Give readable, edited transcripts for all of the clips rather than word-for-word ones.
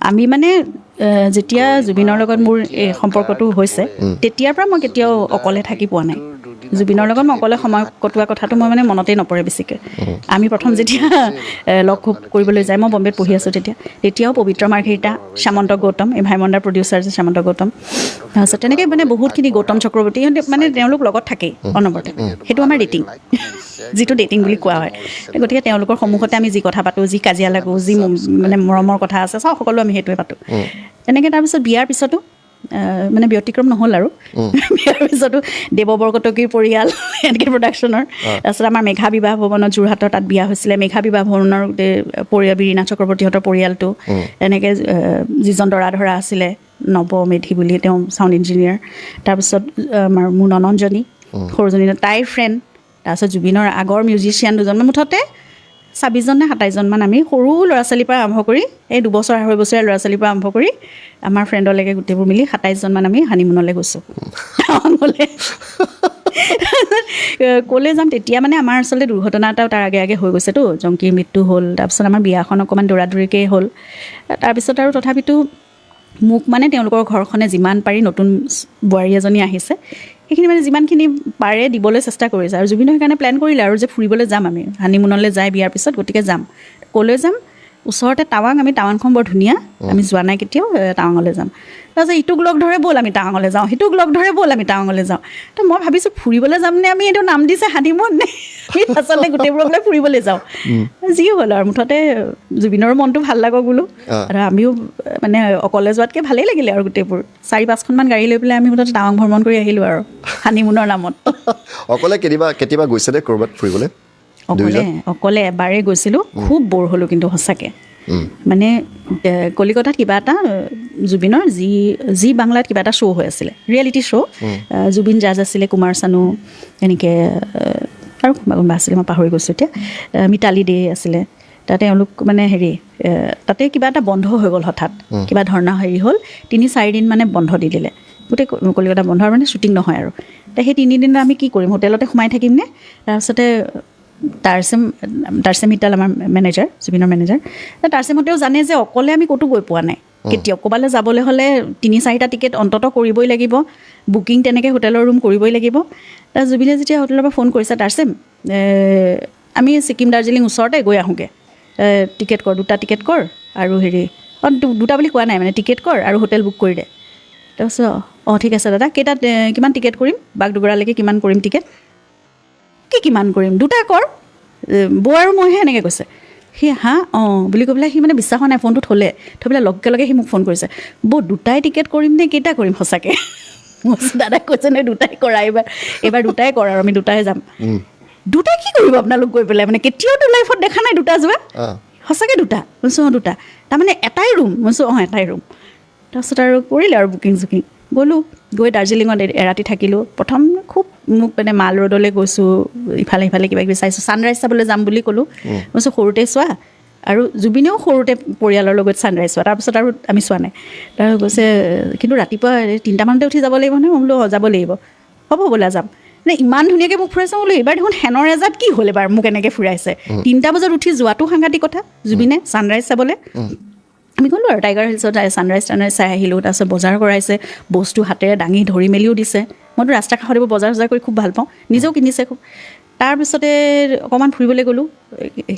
আমি মানে যেতিয়া জুবিনৰ লগত মোৰ এই সম্পৰ্কটো হৈছে তেতিয়াৰ পৰা মই কেতিয়াও অকলে থাকি পোৱা নাই জুবিনৰ লগত মই অকলে সময় কটোৱা কথাটো মই মানে মনতেই নপৰে বেছিকৈ আমি প্ৰথম যেতিয়া লগ কৰিবলৈ যায় মই বম্বেত পঢ়ি আছোঁ তেতিয়াও পবিত্ৰ মাৰ্ঘেৰিটা শ্যামন্ত গৌতম এই ভাইমণ্ডাৰ প্ৰডিউচাৰ যে শ্যামন্ত গৌতম তাৰপিছত তেনেকৈ মানে বহুতখিনি গৌতম চক্ৰৱৰ্তী সিহঁতে মানে তেওঁলোক লগত থাকেই অনবৰতে সেইটো আমাৰ ডেটিং যিটো ডেটিং বুলি কোৱা হয় গতিকে তেওঁলোকৰ সন্মুখতে আমি যি কথা পাতোঁ যি কাজিয়া লাগোঁ যি মানে মৰমৰ কথা আছে চব সকলো আমি সেইটোৱে পাতোঁ তেনেকৈ তাৰপিছত বিয়াৰ পিছতো মানে ব্যতিক্ৰম নহ'ল আৰু বিয়াৰ পিছতো দেৱ বৰকটকীৰ পৰিয়াল এনেকৈ প্ৰডাকশ্যনৰ তাৰপিছত আমাৰ মেঘা বিবাহ ভৱনত যোৰহাটৰ তাত বিয়া হৈছিলে মেঘা বিবাহ ভৱনৰ পৰিয়াল বীৰীনাথ চক্ৰৱৰ্তীহঁতৰ পৰিয়ালটো এনেকৈ যিজন দৰা ধৰা আছিলে নৱ মেধি বুলি তেওঁ চাউণ্ড ইঞ্জিনিয়াৰ তাৰপিছত আমাৰ মোৰ ননন্দজনী সৰুজনী তাইৰ ফ্ৰেণ্ড তাৰপিছত জুবিনৰ আগৰ মিউজিচিয়ান দুজনমান মুঠতে 26জন নে 27জনমান আমি সৰু ল'ৰা ছোৱালীৰ পৰা আৰম্ভ কৰি এই 2 বছৰ 2.5 বছৰীয়া ল'ৰা ছোৱালীৰ পৰা আৰম্ভ কৰি আমাৰ ফ্ৰেণ্ডলৈকে গোটেইবোৰ মিলি 27জনমান আমি হানিমুনলৈ গৈছোঁ টাৱাঙলৈ ক'লৈ যাম তেতিয়া মানে আমাৰ আচলতে দুৰ্ঘটনা এটাও তাৰ আগে আগে হৈ গৈছেতো জংকীৰ মৃত্যু হ'ল তাৰপিছত আমাৰ বিয়াখন অকণমান দৌৰাদৌৰিকৈ হ'ল তাৰপিছত আৰু তথাপিতো মোক মানে তেওঁলোকৰ ঘৰখনে যিমান পাৰি নতুন বোৱাৰী এজনী আহিছে সেইখিনি মানে যিমানখিনি পাৰে দিবলৈ চেষ্টা কৰিছে আৰু জুবিনে সেইকাৰণে প্লেন কৰিলে আৰু যে ফুৰিবলৈ যাম আমি হানিমুনলৈ যাই বিয়াৰ পিছত গতিকে যাম ক'লৈ যাম ওচৰতে টাৱাং আমি টাৱাংখন বৰ ধুনীয়া আমি যোৱা নাই কেতিয়াও টাৱাঙলৈ যাম তাৰপিছত ইটোক লগ ধৰে ব'ল আমি টাৱাঙলৈ যাওঁ সিটোক লগ ধৰে ব'ল আমি টাৱাঙলৈ যাওঁ তো মই ভাবিছোঁ ফুৰিবলৈ যাম নে আমি এইটো নাম দিছে হানিমুন নে আমি আচলতে গোটেইবোৰক লৈ ফুৰিবলৈ যাওঁ যি হ'ল আৰু মুঠতে জুবিনৰো মনটো ভাল লাগক বোলো আৰু আমিও মানে অকলে যোৱাতকৈ ভালেই লাগিলে আৰু গোটেইবোৰ 4-5খনমান গাড়ী লৈ পেলাই আমি মুঠতে টাৱাং ভ্ৰমণ কৰি আহিলোঁ আৰু হানিমুনৰ নামত অকলে কেতিয়াবা গৈছে নে ক'ৰবাত ফুৰিবলৈ অকলে এবাৰেই গৈছিলোঁ খুব ব'ৰ হ'লোঁ কিন্তু সঁচাকৈ মানে কলিকতাত কিবা এটা জুবিনৰ যি বাংলাত কিবা এটা শ্ব' হৈ আছিলে ৰিয়েলিটি শ্ব' জুবিন জাজ আছিলে কুমাৰ চানু এনেকৈ আৰু কোনোবা আছিলে মই পাহৰি গৈছোঁ এতিয়া মিতালী দে আছিলে তাতে তেওঁলোক মানে তাতে কিবা এটা বন্ধ হৈ গ'ল হঠাৎ কিবা ধৰ্ণা হ'ল 3-4 দিন মানে বন্ধ দি দিলে গোটেই কলিকতা বন্ধ আৰু মানে শ্বুটিং নহয় আৰু সেই 3 দিন আমি কি কৰিম হোটেলতে সোমাই থাকিম নে তাৰপিছতে টাৰ্চেম মিটাল আমাৰ মেনেজাৰ জুবিনৰ মেনেজাৰ টাৰ্চেমহঁতেও জানে যে অকলে আমি ক'তো গৈ পোৱা নাই কেতিয়াও ক'ৰবালৈ যাবলৈ হ'লে 3-4টা টিকেট অন্ততঃ কৰিবই লাগিব বুকিং তেনেকৈ হোটেলৰ ৰুম কৰিবই লাগিব তাৰ জুবিনে যেতিয়া হোটেলৰ পৰা ফোন কৰিছে টাৰ্চেম আমি ছিকিম দাৰ্জিলিং ওচৰতে গৈ আহোঁগৈ টিকেট কৰ 2টা টিকেট কৰ আৰু 2টা বুলি কোৱা নাই মানে টিকেট কৰ আৰু হোটেল বুক কৰি দে তাৰপিছত ঠিক আছে দাদা কেইটাত কিমান টিকেট কৰিম বাগডোগৰালৈকে কিমান কৰিম টিকেট কিমান কৰিম 2টা কৰ বৌ আৰু মইহে এনেকৈ কৈছে সি বুলি কৈ পেলাই সি মানে বিশ্বাস হোৱা নাই ফোনটো থৈ পেলাই লগে লগে সি মোক ফোন কৰিছে বৌ 2টাই টিকেট কৰিম নে কেইটা কৰিম সঁচাকৈ দাদাই কৈছে নে 2টাই কৰা এইবাৰ 2টাই কৰ আৰু আমি 2টাই যাম 2টা কি কৰিব আপোনালোক গৈ পেলাই মানে কেতিয়াওতো লাইফত দেখা নাই 2টা যোৱা সঁচাকৈ 2টা কৈছোঁ 2টা তাৰমানে এটাই ৰুম কৈছোঁ এটাই ৰুম তাৰপিছত আৰু কৰিলে আৰু বুকিং গ'লোঁ গৈ দাৰ্জিলিঙত এৰাতি থাকিলোঁ প্ৰথম খুব মোক মানে মাল ৰোডলৈ গৈছোঁ ইফালে সিফালে কিবা কিবি চাইছোঁ ছানৰাইজ চাবলৈ যাম বুলি ক'লোঁ কৈছোঁ সৰুতে চোৱা আৰু জুবিনেও সৰুতে পৰিয়ালৰ লগত ছানৰাইজ চোৱা তাৰপিছত আৰু আমি চোৱা নাই তাৰ কৈছে কিন্তু ৰাতিপুৱা 3টামানতে উঠি যাব লাগিব নহয় মই বোলো যাব লাগিব হ'ব ব'লা যাম মানে ইমান ধুনীয়াকৈ মোক ফুৰাইছে বোলো এইবাৰ দেখোন হেনৰ এজাত কি হ'ল এবাৰ মোক এনেকৈ ফুৰাইছে 3টা বজাত উঠি যোৱাটো সাংঘাতিক কথা জুবিনে ছানৰাইজ চাবলৈ আমি গ'লোঁ আৰু টাইগাৰ হিলছত ছানৰাইজ চাই আহিলোঁ তাৰপিছত বজাৰ কৰাইছে বস্তু হাতেৰে দাঙি ধৰি মেলিও দিছে মইতো ৰাস্তা কাষত এইবোৰ বজাৰ কৰি খুব ভাল পাওঁ নিজেও কিনিছে খুব তাৰপিছতে অকণমান ফুৰিবলৈ গ'লোঁ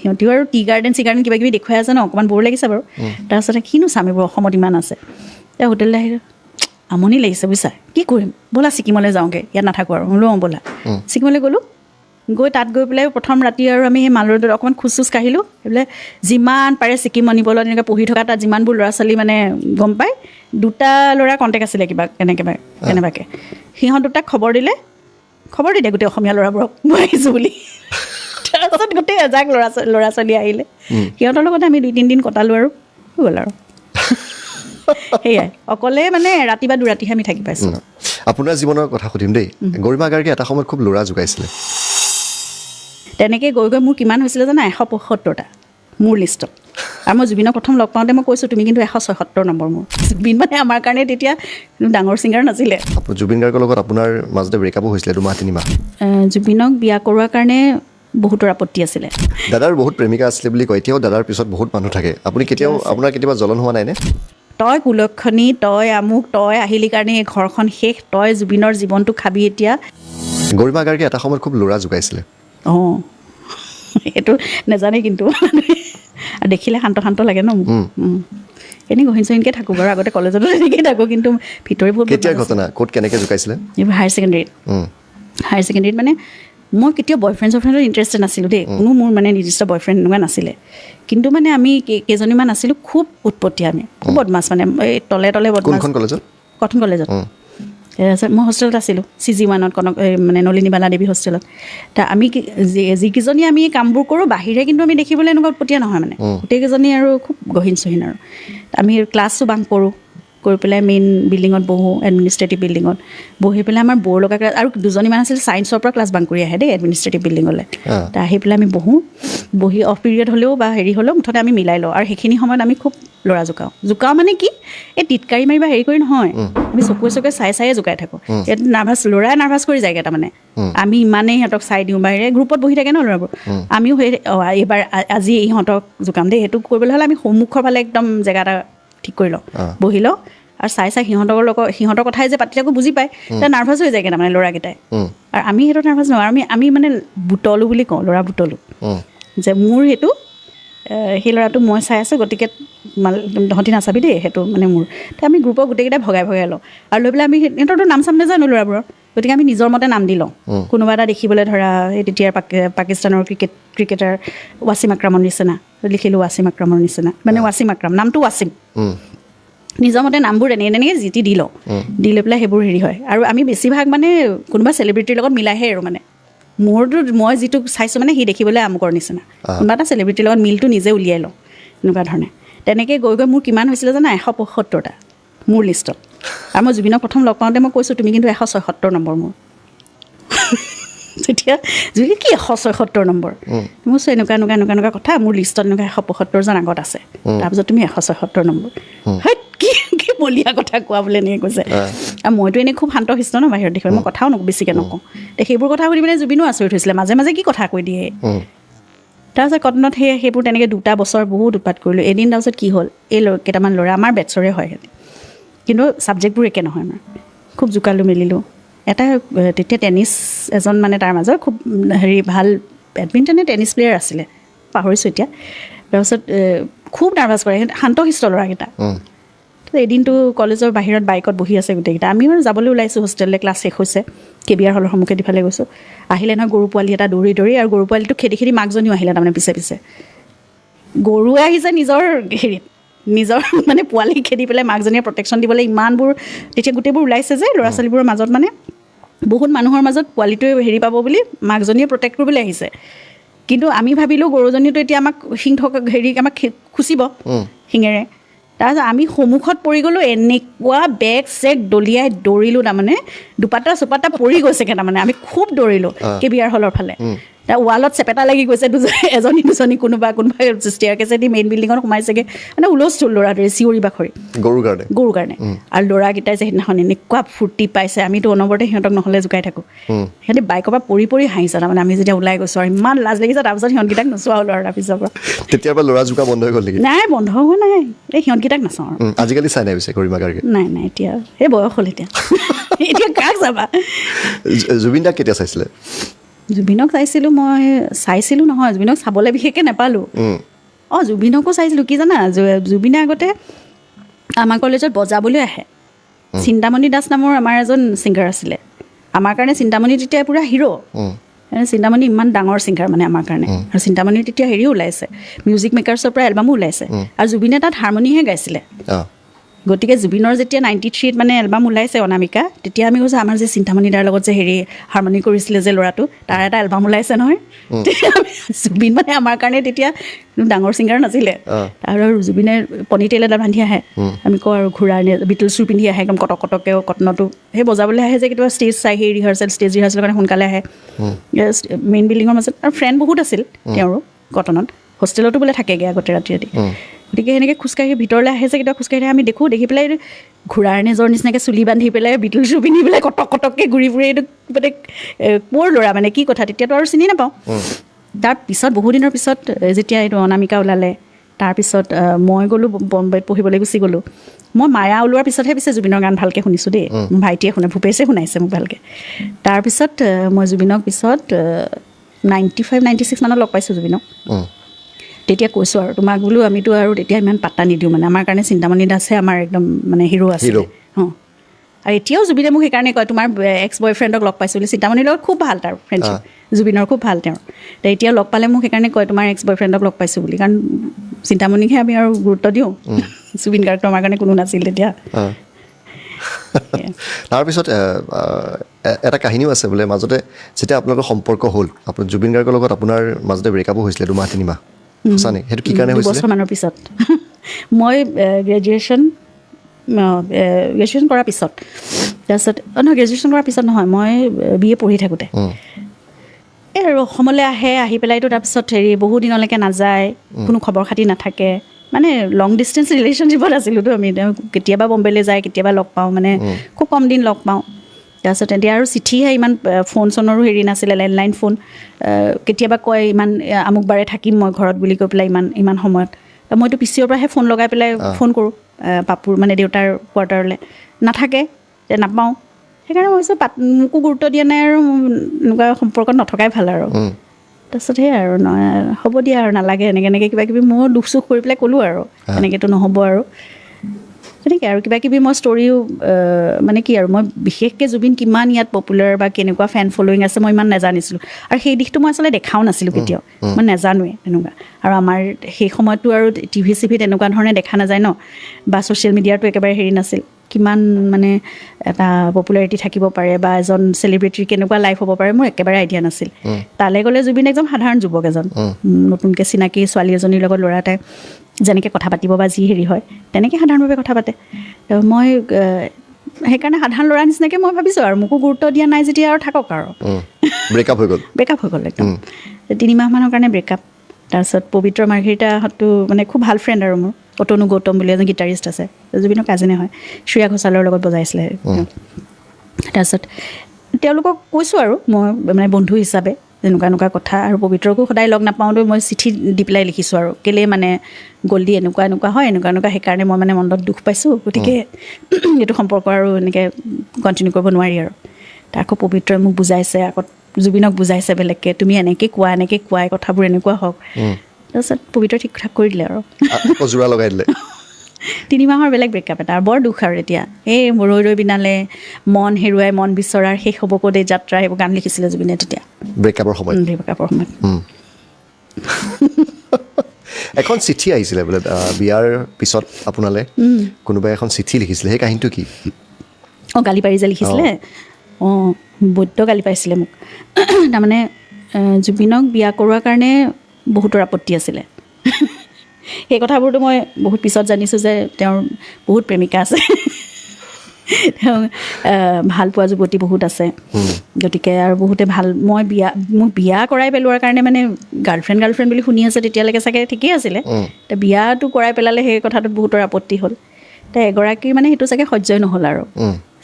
সিহঁতিও আৰু টি গাৰ্ডেন কিবা কিবি দেখুৱাই আছে ন অকণমান বৰ লাগিছে বাৰু তাৰপিছতে কিনো চাম এইবোৰ অসমত ইমান আছে এতিয়া হোটেললৈ আহিলোঁ আমনি লাগিছে বুজিছা কি কৰিম ব'লা ছিকিমলৈ যাওঁগৈ ইয়াত নাথাকোঁ আৰু বোলো ব'লা ছিকিমলৈ গ'লোঁ তাত গৈ পেলাই প্ৰথম ৰাতি আৰু আমি সেই মাল ৰোডত অকণমান খোজ কাঢ়িলোঁ সেইবিলাক যিমান পাৰে ছিকিম মণিপুৰত এনেকৈ পঢ়ি থকা তাত যিমানবোৰ ল'ৰা ছোৱালী মানে গম পায় 2টা ল'ৰাৰ কণ্টেক্ট আছিলে কেনেবাকৈ সিহঁত 2টাক খবৰ দি দিয়ে গোটেই অসমীয়া ল'ৰাবোৰক মই আহিছোঁ বুলি তাৰপিছত গোটেই এজাক ল'ৰা ছোৱালী আহিলে সিহঁতৰ লগতে আমি 2-3 দিন কটালোঁ আৰু হৈ গ'ল আৰু সেয়াই অকলে মানে ৰাতি বা 2 ৰাতিহে আমি থাকি পাইছোঁ আপোনাৰ জীৱনৰ কথা সুধিম দেই গৰিমা গাৰ্গী এটা সময়ত খুব ল'ৰা যোগাইছিলে তেনেকৈ গৈ মোৰ কিমান হৈছিলে জানা 175টা মোৰ লিষ্টত আৰু মই জুবিনক প্ৰথম লগ পাওঁতে মই কৈছোঁ তুমি কিন্তু 176 নম্বৰ মোৰ জুবিন মানে আমাৰ কাৰণে তেতিয়া ডাঙৰ ছিংগাৰ নাছিলে জুবিন গাৰ্গৰ লগত আপোনাৰ মাজতে ব্ৰেকআপো হৈছিলে 2-3 মাহ জুবিনক বিয়া কৰোৱাৰ কাৰণে বহুতৰ আপত্তি আছিলে দাদাৰ বহুত প্ৰেমিকা আছিলে বুলি কয় এতিয়াও দাদাৰ পিছত বহুত মানুহ থাকে আপুনি কেতিয়াও আপোনাৰ কেতিয়াবা জ্বলন হোৱা নাইনে তই কুলক্ষণী তই আমুক তই আহিলি কাৰণে এই ঘৰখন শেষ তই জুবিনৰ জীৱনটো খাবি এতিয়া গৰিমা গাৰ্গীয়ে এটা সময়ত খুব ল'ৰা জোকাইছিলে অঁ সেইটো নাজানে কিন্তু আৰু দেখিলে শান্ত শান্ত লাগে ন এনেই গহীন চহীনকৈ থাকোঁ বাৰু আগতে কলেজতো তেনেকৈয়ে থাকোঁ কিন্তু ভিতৰি বহুত কেতিয়াৰ ঘটনা ক'ত কেনেকৈ জোকাইছিলে এইবোৰ হায়াৰ ছেকেণ্ডেৰীত মানে মই কেতিয়াও বয়ফ্ৰেণ্ড চয়ফ্ৰেণ্ডত ইণ্টাৰেষ্টেড নাছিলোঁ দেই কোনো মোৰ মানে নিৰ্দিষ্ট বয়ফ্ৰেণ্ড এনেকুৱা নাছিলে কিন্তু মানে আমি কেইজনীমান আছিলোঁ খুব উৎপত্তিয়া আমি খুব বদমাছ মানে এই তলে তলে বদমাছ কোনখন কলেজত কটন কলেজত তাৰপিছত মই হোষ্টেলত আছিলোঁ CG1 কনক মানে নলিনীবালা দেৱী হোষ্টেলত তা আমি যিকেইজনী আমি কামবোৰ কৰোঁ বাহিৰে কিন্তু আমি দেখিবলৈ এনেকুৱা উৎপত্তিয়া নহয় মানে গোটেইকেইজনী আৰু খুব গহীন চহীন আৰু আমি ক্লাছো বাংক কৰোঁ কৰি পেলাই মেইন বিল্ডিঙত বহোঁ এডমিনিষ্ট্ৰেটিভ বিল্ডিঙত বহি পেলাই আমাৰ ব'ৰ লগা ক্লাছ আৰু দুজনীমান আছিল ছায়েন্সৰ পৰা ক্লাছ বাংক কৰি আহে দেই এডমিনিষ্ট্ৰেটিভ বিল্ডিঙলৈ তা আহি পেলাই আমি বহি অফ পিৰিয়ড হ'লেও বা হেৰি হ'লেও মুঠতে আমি মিলাই লওঁ আৰু সেইখিনি সময়ত আমি খুব ল'ৰা জোকাওঁ মানে কি এই টিটকাৰি মাৰি বা হেৰি কৰি নহয় আমি চকুৱে চায়ে জোকাই থাকোঁ এইটো ল'ৰাই নাৰ্ভাছ কৰি যায়গৈ তাৰমানে আমি ইমানেই সিহঁতক চাই দিওঁ বাহিৰে গ্ৰুপত বহি থাকে ন ল'ৰাবোৰ আমিও সেই এইবাৰ আজি ইহঁতক জোকাম দেই সেইটো কৰিবলৈ হ'লে আমি সন্মুখৰ ফালে একদম জেগা এটা ঠিক কৰি লওঁ বহি লওঁ আৰু চাই সিহঁতৰ কথাই যে পাতি থাকোঁ বুজি পায় তেতিয়া নাৰ্ভাছ হৈ যায়গৈ তাৰমানে ল'ৰাকেইটাই আৰু আমি সেইটো নাৰ্ভাছ নহয় আমি মানে বুটলো বুলি কওঁ ল'ৰা বুটলো যে মোৰ সেইটো সেই ল'ৰাটো মই চাই আছোঁ গতিকে তহঁতি নাচাবি দেই সেইটো মানে মোৰ তেতিয়া আমি গ্ৰুপৰ গোটেইকেইটাই ভগাই লওঁ আৰু লৈ পেলাই আমি সিহঁতৰতো নাম চাম নাজানো ল'ৰাবোৰৰ গতিকে আমি নিজৰ মতে নাম দি লওঁ কোনোবা এটা দেখিবলৈ ধৰা এই তেতিয়াৰ পাকিস্তানৰ ক্ৰিকেটাৰ ৱাছিম আক্ৰামৰ নিচিনা লিখিলোঁ ৱাছিম আক্ৰামৰ নিচিনা মানে ৱাছিম আক্ৰাম নামটো ৱাছিম নিজৰ মতে নামবোৰ এনেকৈ জিতি দি লওঁ দি লৈ পেলাই সেইবোৰ হেৰি হয় আৰু আমি বেছিভাগ মানে কোনোবা চেলিব্ৰিটিৰ লগত মিলাইহে আৰু মানে মোৰতো মই যিটো চাইছোঁ মানে সি দেখিবলৈ আমুকৰ নিচিনা কোনোবা এটা চেলিব্ৰিটিৰ লগত মিলটো নিজে উলিয়াই লওঁ এনেকুৱা ধৰণে তেনেকৈ গৈ মোৰ কিমান হৈছিলে জানা 175টা মোৰ লিষ্টত আৰু মই জুবিনক প্ৰথম লগ পাওঁতে মই কৈছোঁ তুমি কিন্তু 176 নম্বৰ মোৰ তেতিয়া জুবিন কি 176 নম্বৰ মই কৈছোঁ এনেকুৱা কথা মোৰ লিষ্টত এনেকুৱা 175জন আগত আছে তাৰপিছত তুমি 176 নম্বৰ কি বলীয়া কথা কোৱা বোলে এনেকৈ কৈছে আৰু মইতো এনেই খুব শান্ত শিষ্ট ন বাহিৰত দেখিবলৈ মই কথাও বেছিকৈ নকওঁ সেইবোৰ কথা সুধি পেলাই জুবিনো আচৰিত হৈছিলে মাজে মাজে কি কথা কৈ দিয়ে তাৰপিছত কটনত সেইবোৰ তেনেকৈ 2টা বছৰ বহুত উৎপাত কৰিলোঁ এদিন তাৰপিছত কি হ'ল এই কেইটামান ল'ৰা আমাৰ বেটছৰে হয় কিন্তু ছাবজেক্টবোৰ একে নহয় আমাৰ খুব জোকালোঁ মেলিলোঁ এটা তেতিয়া টেনিছ এজন মানে তাৰ মাজৰ খুব হেৰি ভাল বেডমিণ্টনে টেনিছ প্লেয়াৰ আছিলে পাহৰিছোঁ এতিয়া তাৰপিছত খুব নাৰ্ভাছ কৰে শান্তশিষ্ট ল'ৰাকেইটা এদিনটো কলেজৰ বাহিৰত বাইকত বহি আছে গোটেইকেইটা আমিও যাবলৈ ওলাইছোঁ হোষ্টেললৈ ক্লাছ শেষ হৈছে KBR হলৰ সন্মুখে দিফালে গৈছোঁ আহিলে নহয় গৰু পোৱালি এটা দৌৰি আৰু গৰু পোৱালিটো খেদি মাকজনীও আহিলে তাৰমানে পিছে গৰুৱে আহিছে নিজৰ মানে পোৱালি খেদি পেলাই মাকজনীয়ে প্ৰটেকশ্যন দিবলৈ ইমানবোৰ তেতিয়া গোটেইবোৰ ওলাইছে যে ল'ৰা ছোৱালীবোৰৰ মাজত মানে বহুত মানুহৰ মাজত পোৱালিটোৱে হেৰি পাব বুলি মাকজনীয়ে প্ৰটেক্ট কৰিবলৈ আহিছে কিন্তু আমি ভাবিলোঁ গৰুজনীটো এতিয়া আমাক আমাক খুচিব শিঙেৰে তাৰপিছত আমি সন্মুখত পৰি গ'লোঁ এনেকুৱা বেগ চেগ দলিয়াই দৌৰিলোঁ তাৰমানে দুপাটা চোপাটা পৰি গৈছেগৈ তাৰমানে আমি খুব দৌৰিলোঁ KBR হলৰ ফালে তাৰ ৱালত চেপেটা লাগি গৈছে এজনী দুজনী কোনোবা ষ্টেয়াৰ কেছেদি মেইন বিল্ডিঙত সোমাইছেগৈ মানে হুলস্থুল ল'ৰাটোৱে চিঞৰি বাখৰি গৰুৰ কাৰণে আৰু ল'ৰাকেইটাই যে সেইদিনাখন এনেকুৱা ফূৰ্তি পাইছে আমিতো অনবৰতে সিহঁতক নহ'লে জোকাই থাকোঁ সিহঁতে বাইকৰ পৰা পৰি হাঁহিছে তাৰমানে আমি যেতিয়া ওলাই গৈছোঁ আৰু ইমান লাজ লাগিছে তাৰপিছত সিহঁতকেইটাক নোচোৱা হ'লোঁ আৰু তাৰপিছৰ পৰা তেতিয়াৰ পৰা ল'ৰা জোকা বন্ধ হৈ গ'ল নেকি নাই বন্ধ হোৱা নাই এই সিহঁতকেইটাক নাচাওঁ আৰু আজিকালি চাই নাই পিছে গৰিমা গাৰ্গী নাই এতিয়া সেই বয়স হ'ল এতিয়া কাক চাবা জুবিন দাক কেতিয়া চাইছিলে জুবিনক চাইছিলোঁ নহয় জুবিনক চাবলৈ বিশেষকৈ নাপালোঁ জুবিনকো চাইছিলোঁ কি জানা জুবিনে আগতে আমাৰ কলেজত বজাবলৈ আহে চিন্তামণি দাস নামৰ আমাৰ এজন ছিংগাৰ আছিলে আমাৰ কাৰণে চিন্তামণি তেতিয়া পূৰা হিৰ' চিন্তামণি ইমান ডাঙৰ ছিংগাৰ মানে আমাৰ কাৰণে আৰু চিন্তামণিৰ তেতিয়া হেৰিও ওলাইছে মিউজিক মেকাৰ্ছৰ পৰা এলবামো ওলাইছে আৰু জুবিনে তাত হাৰমনিহে গাইছিলে গতিকে জুবিনৰ যেতিয়া 93ত মানে এলবাম ওলাইছে অনামিকা তেতিয়া আমি কৈছোঁ আমাৰ যে চিন্তামণি দাৰ লগত যে হেৰি হাৰমনি কৰিছিলে যে ল'ৰাটো তাৰ এটা এলবাম ওলাইছে নহয় তেতিয়া জুবিন মানে আমাৰ কাৰণে তেতিয়া ডাঙৰ ছিংগাৰ নাছিলে আৰু জুবিনে পনিটেইল এটা বান্ধি আহে আমি কওঁ আৰু ঘূৰাৰ বিটলছ শ্বু পিন্ধি আহে একদম কটকটককৈ কটনতো সেই বজাবলৈ আহে যে কেতিয়াবা ষ্টেজ চাই সেই ষ্টেজ ৰিহাৰ্চেলৰ কাৰণে সোনকালে আহে মেইন বিল্ডিঙৰ মাজত আৰু ফ্ৰেণ্ড বহুত আছিল তেওঁৰো কটনত হোষ্টেলতো বোলে থাকেগৈ আগতে ৰাতি গতিকে সেনেকৈ খোজকাঢ়ি ভিতৰলৈ আহে যে কেতিয়াবা খোজকাঢ়ি আমি দেখি পেলাই ঘোঁৰাৰ নেজৰ নিচিনাকৈ চুলি বান্ধি পেলাই বিটল শ্বু পিন্ধি পেলাই কটককৈ ঘূৰি ফুৰি এইটো মানে ক'ৰ ল'ৰা মানে কি কথা তেতিয়াতো আৰু চিনি নাপাওঁ তাৰপিছত বহুদিনৰ পিছত যেতিয়া এইটো অনামিকা ওলালে তাৰপিছত মই গ'লোঁ বম্বেত পঢ়িবলৈ গুচি গ'লোঁ মই মায়া ওলোৱাৰ পিছতহে পিছে জুবিনৰ গান ভালকৈ শুনিছোঁ দেই মোৰ ভাইটিয়ে শুনে ভূপেশে শুনাইছে মোক ভালকৈ তাৰপিছত মই জুবিনক পিছত 95-96 মানত লগ পাইছোঁ জুবিনক তেতিয়া কৈছোঁ আৰু তোমাক বোলো আমিতো আৰু তেতিয়া ইমান পাত্তা নিদিওঁ মানে আমাৰ কাৰণে চিন্তামণি দাসে আমাৰ একদম মানে হিৰো আছিল অঁ আৰু এতিয়াও জুবিনে মোক সেইকাৰণে কয় তোমাৰ এক্স বয়ফ্ৰেণ্ডক লগ পাইছোঁ বুলি চিন্তামণিৰ লগত খুব ভাল তাৰ ফ্ৰেণ্ডশ্বিপ জুবিনৰ খুব ভাল তেওঁৰ এতিয়াও লগ পালে মোক সেইকাৰণে কয় তোমাৰ এক্স বয়ফ্ৰেণ্ডক লগ পাইছোঁ বুলি কাৰণ চিন্তামণিকহে আমি আৰু গুৰুত্ব দিওঁ জুবিন গাৰ্গটো আমাৰ কাৰণে কোনো নাছিল তেতিয়া তাৰপিছত এটা কাহিনীও আছে বোলে মাজতে যেতিয়া আপোনালোকৰ সম্পৰ্ক হ'ল আপোনাৰ জুবিন গাৰ্গৰ লগত আপোনাৰ মাজতে ব্ৰেকআপো হৈছিলে 2-3 মাহ সঁচা নেকি সেইটো কি কাৰণে হৈছিলে বছৰমানৰ পিছত মই গ্ৰেজুৱেশ্যন কৰাৰ পিছত তাৰপিছত নহয় গ্ৰেজুৱেশ্যন কৰাৰ পিছত নহয় মই BA পঢ়ি থাকোঁতে এই আৰু অসমলৈ আহি পেলাইতো তাৰপিছত বহু দিনলৈকে নাযায় কোনো খবৰ খাতি নাথাকে মানে লং ডিষ্টেঞ্চ ৰিলেশ্যনশ্বিপত আছিলোঁতো আমি কেতিয়াবা বম্বেলৈ যায় কেতিয়াবা লগ পাওঁ মানে খুব কম দিন লগ পাওঁ তাৰপিছত এতিয়া আৰু চিঠিহে ইমান ফোন চনৰো নাছিলে লেণ্ডলাইন ফোন কেতিয়াবা কয় ইমান আমুক বাৰে থাকিম মই ঘৰত বুলি কৈ পেলাই ইমান সময়ত মইতো PCOৰ পৰাহে ফোন লগাই পেলাই ফোন কৰোঁ পাপুৰ মানে দেউতাৰ কোৱাৰ্টাৰলৈ নাথাকে নাপাওঁ সেইকাৰণে মই ভাবিছোঁ মোকো গুৰুত্ব দিয়া নাই আৰু এনেকুৱা সম্পৰ্কত নথকাই ভাল আৰু তাৰপিছত সেই আৰু হ'ব দিয়া আৰু নালাগে এনেকৈ কিবা কিবি ময়ো দুখ চুখ কৰি পেলাই ক'লোঁ আৰু এনেকৈতো নহ'ব আৰু তেনেকৈ আৰু কিবা কিবি মই ষ্টৰিও মানে কি আৰু মই বিশেষকৈ জুবিন কিমান ইয়াত পপুলাৰ বা কেনেকুৱা ফেন ফল'য়িং আছে মই ইমান নাজানিছিলোঁ আৰু সেই দিশটো মই আচলতে দেখাও নাছিলোঁ কেতিয়াও মই নাজানোৱে তেনেকুৱা আৰু আমাৰ সেই সময়ততো আৰু টিভি চিভি তেনেকুৱা ধৰণে দেখা নাযায় ন বা ছ'চিয়েল মিডিয়াটো একেবাৰে নাছিল কিমান মানে এটা পপুলাৰিটি থাকিব পাৰে বা এজন চেলিব্ৰিটিৰ কেনেকুৱা লাইফ হ'ব পাৰে মোৰ একেবাৰে আইডিয়া নাছিল তালৈ গ'লে জুবিন একদম সাধাৰণ যুৱক এজন নতুনকৈ চিনাকি ছোৱালী এজনীৰ লগত ল'ৰা এটাই যেনেকৈ কথা পাতিব বা যি হয় তেনেকৈ সাধাৰণভাৱে কথা পাতে মই সেইকাৰণে সাধাৰণ ল'ৰা নিচিনাকৈ মই ভাবিছোঁ আৰু মোকো গুৰুত্ব দিয়া নাই যেতিয়া আৰু থাকক আৰু ব্ৰেকআপ হৈ গ'ল একদম 3 মাহমানৰ কাৰণে ব্ৰেকআপ তাৰপিছত পবিত্ৰ মাৰ্ঘেৰিটাহঁতো মানে খুব ভাল ফ্ৰেণ্ড আৰু মোৰ অতনু গৌতম বুলি এজন গিটাৰিষ্ট আছে জুবিনৰ কাজিনে হয় শ্ৰেয়া ঘোষালৰ লগত বজাইছিলে তাৰপিছত তেওঁলোকক কৈছোঁ আৰু মই মানে বন্ধু হিচাপে এনেকুৱা কথা আৰু পবিত্ৰকো সদায় লগ নাপাওঁতো মই চিঠি দি পেলাই লিখিছোঁ আৰু কেলৈ মানে গ'ল্ডি এনেকুৱা হয় এনেকুৱা সেইকাৰণে মই মানে মনত দুখ পাইছোঁ গতিকে এইটো সম্পৰ্ক আৰু এনেকৈ কণ্টিনিউ কৰিব নোৱাৰি আৰু আকৌ পবিত্ৰই মোক বুজাইছে আকৌ জুবিনক বুজাইছে বেলেগকৈ তুমি এনেকৈ কোৱা এই কথাবোৰ এনেকুৱা হওক তাৰপিছত পবিত্ৰ ঠিক ঠাক কৰি দিলে আৰু জোৰা লগাই দিলে 3 মাহৰ বেলেগ ব্ৰেকআপ এটা আৰু বৰ দুখ আৰু এতিয়া এই ৰৈ বিনালে মন হেৰুৱাই মন বিচৰাৰ শেষ হ'ব ক'ত এই যাত্ৰা সেইবোৰ গান লিখিছিলে জুবিনে তেতিয়া ব্ৰেকআপৰ সময়ত এখন চিঠি আহিছিলে বোলে বিয়াৰ পিছত আপোনালৈ কোনোবাই এখন চিঠি লিখিছিলে সেই কাহিনীটো কি গালি পাৰি যে লিখিছিলে বৈদ্য গালি পাৰিছিলে মোক তাৰমানে জুবিনক বিয়া কৰোৱাৰ কাৰণে বহুতৰ আপত্তি আছিলে সেই কথাবোৰতো মই বহুত পিছত জানিছোঁ যে তেওঁৰ বহুত প্ৰেমিকা আছে তেওঁ ভাল পোৱা যুৱতী বহুত আছে গতিকে আৰু বহুতে মোক বিয়া কৰাই পেলোৱাৰ কাৰণে মানে গাৰ্লফ্ৰেণ্ড বুলি শুনি আছে তেতিয়ালৈকে চাগে ঠিকেই আছিলে এতিয়া বিয়াটো কৰাই পেলালে সেই কথাটোত বহুতৰ আপত্তি হ'ল এতিয়া এগৰাকীৰ মানে সেইটো চাগে সহ্যই নহ'ল আৰু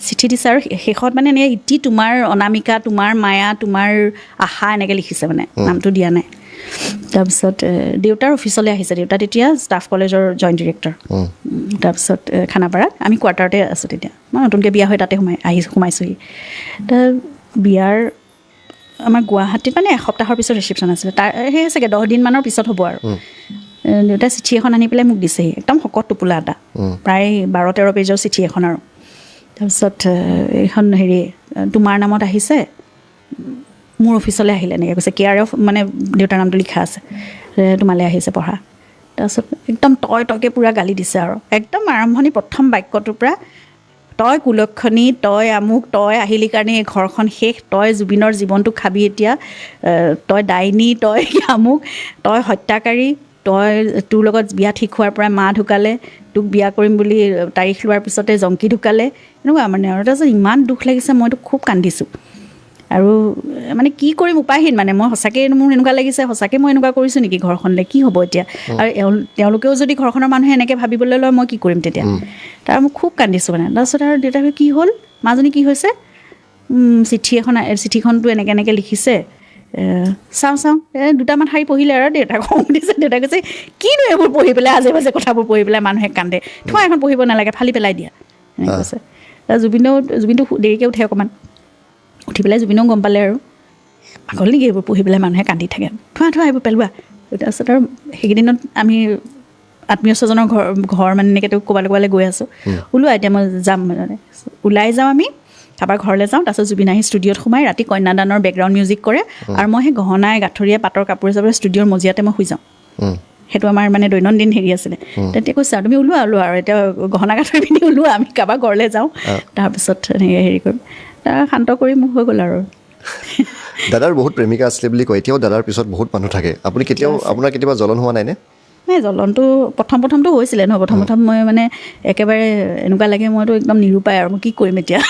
চিঠি দিছে আৰু শেষত মানে এনেকৈ ইতি তোমাৰ অনামিকা তোমাৰ মায়া তোমাৰ আশা এনেকৈ লিখিছে মানে নামটো দিয়া নাই তাৰপিছত দেউতাৰ অফিচলৈ আহিছে দেউতা তেতিয়া ষ্টাফ কলেজৰ জইণ্ট ডিৰেক্টৰ তাৰপিছত খানাপাৰাত আমি কোৱাৰ্টাৰতে আছোঁ তেতিয়া মই নতুনকৈ বিয়া হৈ তাতে সোমাইছোঁহি বিয়াৰ আমাৰ গুৱাহাটীত মানে এসপ্তাহৰ পিছত ৰিচিপশ্যন আছিলে তাৰ সেই চাগে 10 দিনমানৰ পিছত হ'ব আৰু দেউতাই চিঠি এখন আনি পেলাই মোক দিছেহি একদম শকত টোপোলা এটা প্ৰায় 12-13 পেজৰ চিঠি এখন আৰু তাৰপিছত এইখন তোমাৰ নামত আহিছে মোৰ অফিচলৈ আহিলে এনেকৈ কৈছে কেয়াৰ অফ মানে দেউতাৰ নামটো লিখা আছে তোমালৈ আহিছে পঢ়া তাৰপিছত একদম তইকে পূৰা গালি দিছে আৰু একদম আৰম্ভণি প্ৰথম বাক্যটোৰ পৰা তই কুলক্ষণী তই আমুক তই আহিলি কাৰণে এই ঘৰখন শেষ তই জুবিনৰ জীৱনটো খাবি এতিয়া তই ডাইনী তই আমুক তই হত্যাকাৰী তই তোৰ লগত বিয়া ঠিক হোৱাৰ পৰা মা ঢুকালে তোক বিয়া কৰিম বুলি তাৰিখ লোৱাৰ পিছতে জংকি ঢুকালে এনেকুৱা মানে আৰু তাৰপিছত ইমান দুখ লাগিছে মইতো খুব কান্দিছোঁ আৰু মানে কি কৰিম উপায়হীন মানে মই সঁচাকৈ মোৰ এনেকুৱা লাগিছে সঁচাকৈ মই এনেকুৱা কৰিছোঁ নেকি ঘৰখনলৈ কি হ'ব এতিয়া আৰু তেওঁলোকেও যদি ঘৰখনৰ মানুহে এনেকৈ ভাবিবলৈ লয় মই কি কৰিম তেতিয়া তাৰ মই খুব কান্দিছোঁ মানে তাৰপিছত আৰু দেউতাক কি হ'ল মাজনী কি হৈছে চিঠিখনটো এনেকৈ লিখিছে চাওঁ দুটামান শাৰী পঢ়িলে আৰু দেউতাক খং উঠিছে দেউতাক কৈছে কিনো এইবোৰ পঢ়ি পেলাই আজে বাজে কথাবোৰ পঢ়ি পেলাই মানুহে কান্দে থোৱা এখন পঢ়িব নালাগে ফালি পেলাই দিয়া এনেকৈ কৈছে জুবিনটো দেৰিকৈ উঠে অকণমান উঠি পেলাই জুবিনেও গম পালে আৰু পাগল নেকি এইবোৰ পঢ়ি পেলাই মানুহে কান্দি থাকে থোৱা এইবোৰ পেলোৱা তাৰপিছত আৰু সেইকেইদিনত আমি আত্মীয় স্বজনৰ ঘৰ মানে এনেকৈ ক'ৰবালৈ গৈ আছোঁ ওলোৱা এতিয়া মই যাম মানে ওলাই যাওঁ আমি তাৰপৰা ঘৰলৈ যাওঁ তাৰপিছত জুবিন আহি ষ্টুডিঅ'ত সোমাই ৰাতি কন্যাদানৰ বেকগ্ৰাউণ্ড মিউজিক কৰে আৰু মই সেই গহনাই গাঁঠৰিয়ে পাটৰ কাপোৰে চাপোৰে ষ্টুডিঅ'ৰ মজিয়াতে মই শুই যাওঁ সেইটো আমাৰ মানে দৈনন্দিন হেৰি আছিলে তেতিয়া কৈছে আৰু তুমি ওলোৱা আৰু এতিয়া গহনা গাঁঠৰি পিন্ধি ওলোৱা আমি কাৰোবাৰ ঘৰলৈ যাওঁ তাৰপিছত এনেকৈ হেৰি কৰিম শান্ত কৰি মোক হৈ গ'ল আৰু দাদাৰ বহুত প্ৰেমিকা আছিলে বুলি কয় এতিয়াও দাদাৰ পিছত বহুত মানুহ থাকে আপুনি আপোনাৰ কেতিয়াবা জ্বলন হোৱা নাইনে নাই জ্বলনটো প্ৰথমটো হৈছিলে নহয় প্ৰথম মই মানে একেবাৰে এনেকুৱা লাগে মইতো একদম নিৰূপায় আৰু মই কি কৰিম এতিয়া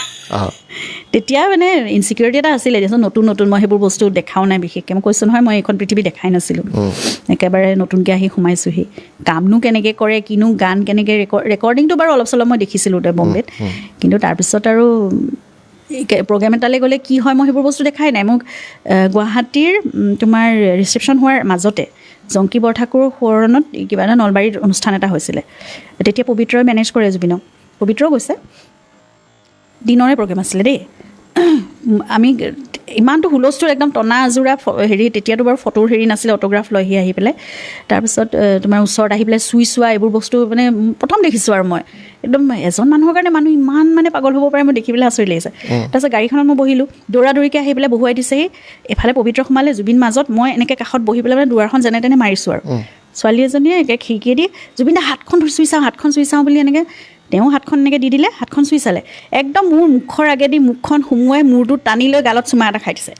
তেতিয়া মানে ইনচিকিউৰিটি এটা আছিলে দেচোন নতুন মই সেইবোৰ বস্তু দেখাও নাই বিশেষকৈ মই কৈছোঁ নহয় মই এইখন পৃথিৱী দেখাই নাছিলোঁ একেবাৰে নতুনকৈ আহি সোমাইছোঁহি কামনো কেনেকৈ কৰে কিনো গান কেনেকৈ ৰেকৰ্ডিংটো বাৰু অলপ চলপ মই দেখিছিলোঁ বম্বেত কিন্তু তাৰপিছত আৰু প্ৰগ্ৰেম এটালৈ গ'লে কি হয় মই সেইবোৰ বস্তু দেখাই নাই মোক গুৱাহাটীৰ তোমাৰ ৰিচেপশ্যন হোৱাৰ মাজতে জংকী বৰঠাকুৰ সোঁৱৰণত কিবা এটা নলবাৰীত অনুষ্ঠান এটা হৈছিলে তেতিয়া পবিত্ৰই মেনেজ কৰে জুবিনক পবিত্ৰও গৈছে দিনৰে প্ৰগ্ৰেম আছিলে দেই আমি ইমানটো হুলস্থুল একদম টনা আজোৰা হেৰি তেতিয়াতো বাৰু ফটোৰ হেৰি নাছিলে অট'গ্ৰাফ লৈহি আহি পেলাই তাৰপিছত তোমাৰ ওচৰত আহি পেলাই চুই চোৱা এইবোৰ বস্তু মানে প্ৰথম দেখিছোঁ আৰু মই একদম এজন মানুহৰ কাৰণে মানুহ ইমান মানে পাগল হ'ব পাৰে মই দেখি পেলাই আচৰিত লাগিছে তাৰপিছত গাড়ীখনত মই বহিলোঁ দৌৰাদৌৰিকৈ আহি পেলাই বহুৱাই দিছেহি এফালে পবিত্ৰ সোমালে জুবিন মাজত মই এনেকৈ কাষত বহি পেলাই মানে দুৱাৰখন যেনে তেনে মাৰিছোঁ আৰু ছোৱালী এজনীয়ে একে খিৰিকীয়ে দি জুবিন দা হাতখন চুই চাওঁ বুলি এনেকৈ তেওঁ হাতখন এনেকৈ দি দিলে হাতখন চুই চালে একদম মোৰ মুখৰ আগেদি মুখখন সুমুৱাই মূৰটো টানি লৈ গালত চুমা এটা খাই দিছে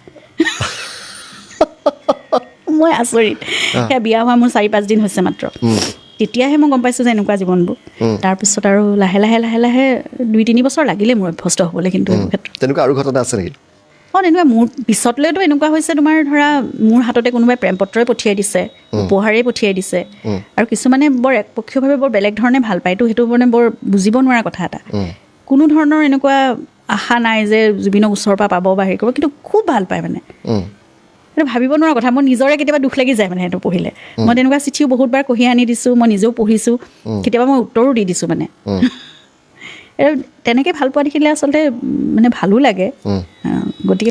মই আচৰিত সেয়া বিয়া হোৱা মোৰ 4-5 দিন হৈছে মাত্ৰ তেতিয়াহে মই গম পাইছোঁ যে এনেকুৱা জীৱনবোৰ তাৰপিছত আৰু লাহে লাহে 2-3 বছৰ লাগিলে মোৰ অভ্যস্ত হ'বলৈ কিন্তু এইবোৰ ক্ষেত্ৰত তেনেকুৱা আৰু ঘটনা আছে নেকি তেনেকুৱা মোৰ পিছতলৈতো এনেকুৱা হৈছে তোমাৰ ধৰা মোৰ হাততে কোনোবাই প্ৰেম পত্ৰই পঠিয়াই দিছে উপহাৰেই পঠিয়াই দিছে আৰু কিছুমানে বৰ একপক্ষীয়ভাৱে বৰ বেলেগ ধৰণে ভাল পায়তো সেইটো মানে বৰ বুজিব নোৱাৰা কথা এটা কোনো ধৰণৰ এনেকুৱা আশা নাই যে জুবিনক ওচৰৰ পৰা পাব বা হেৰি কৰিব কিন্তু খুব ভাল পায় মানে সেইটো ভাবিব নোৱাৰা কথা মোৰ নিজৰে কেতিয়াবা দুখ লাগি যায় মানে সেইটো পঢ়িলে মই তেনেকুৱা চিঠিও বহুতবাৰ কঢ়িয়াই আনি দিছোঁ মই নিজেও পঢ়িছোঁ কেতিয়াবা মই উত্তৰো দি দিছোঁ মানে তেনেকৈ ভাল পোৱা দেখিলে আচলতে মানে ভালো লাগে গতিকে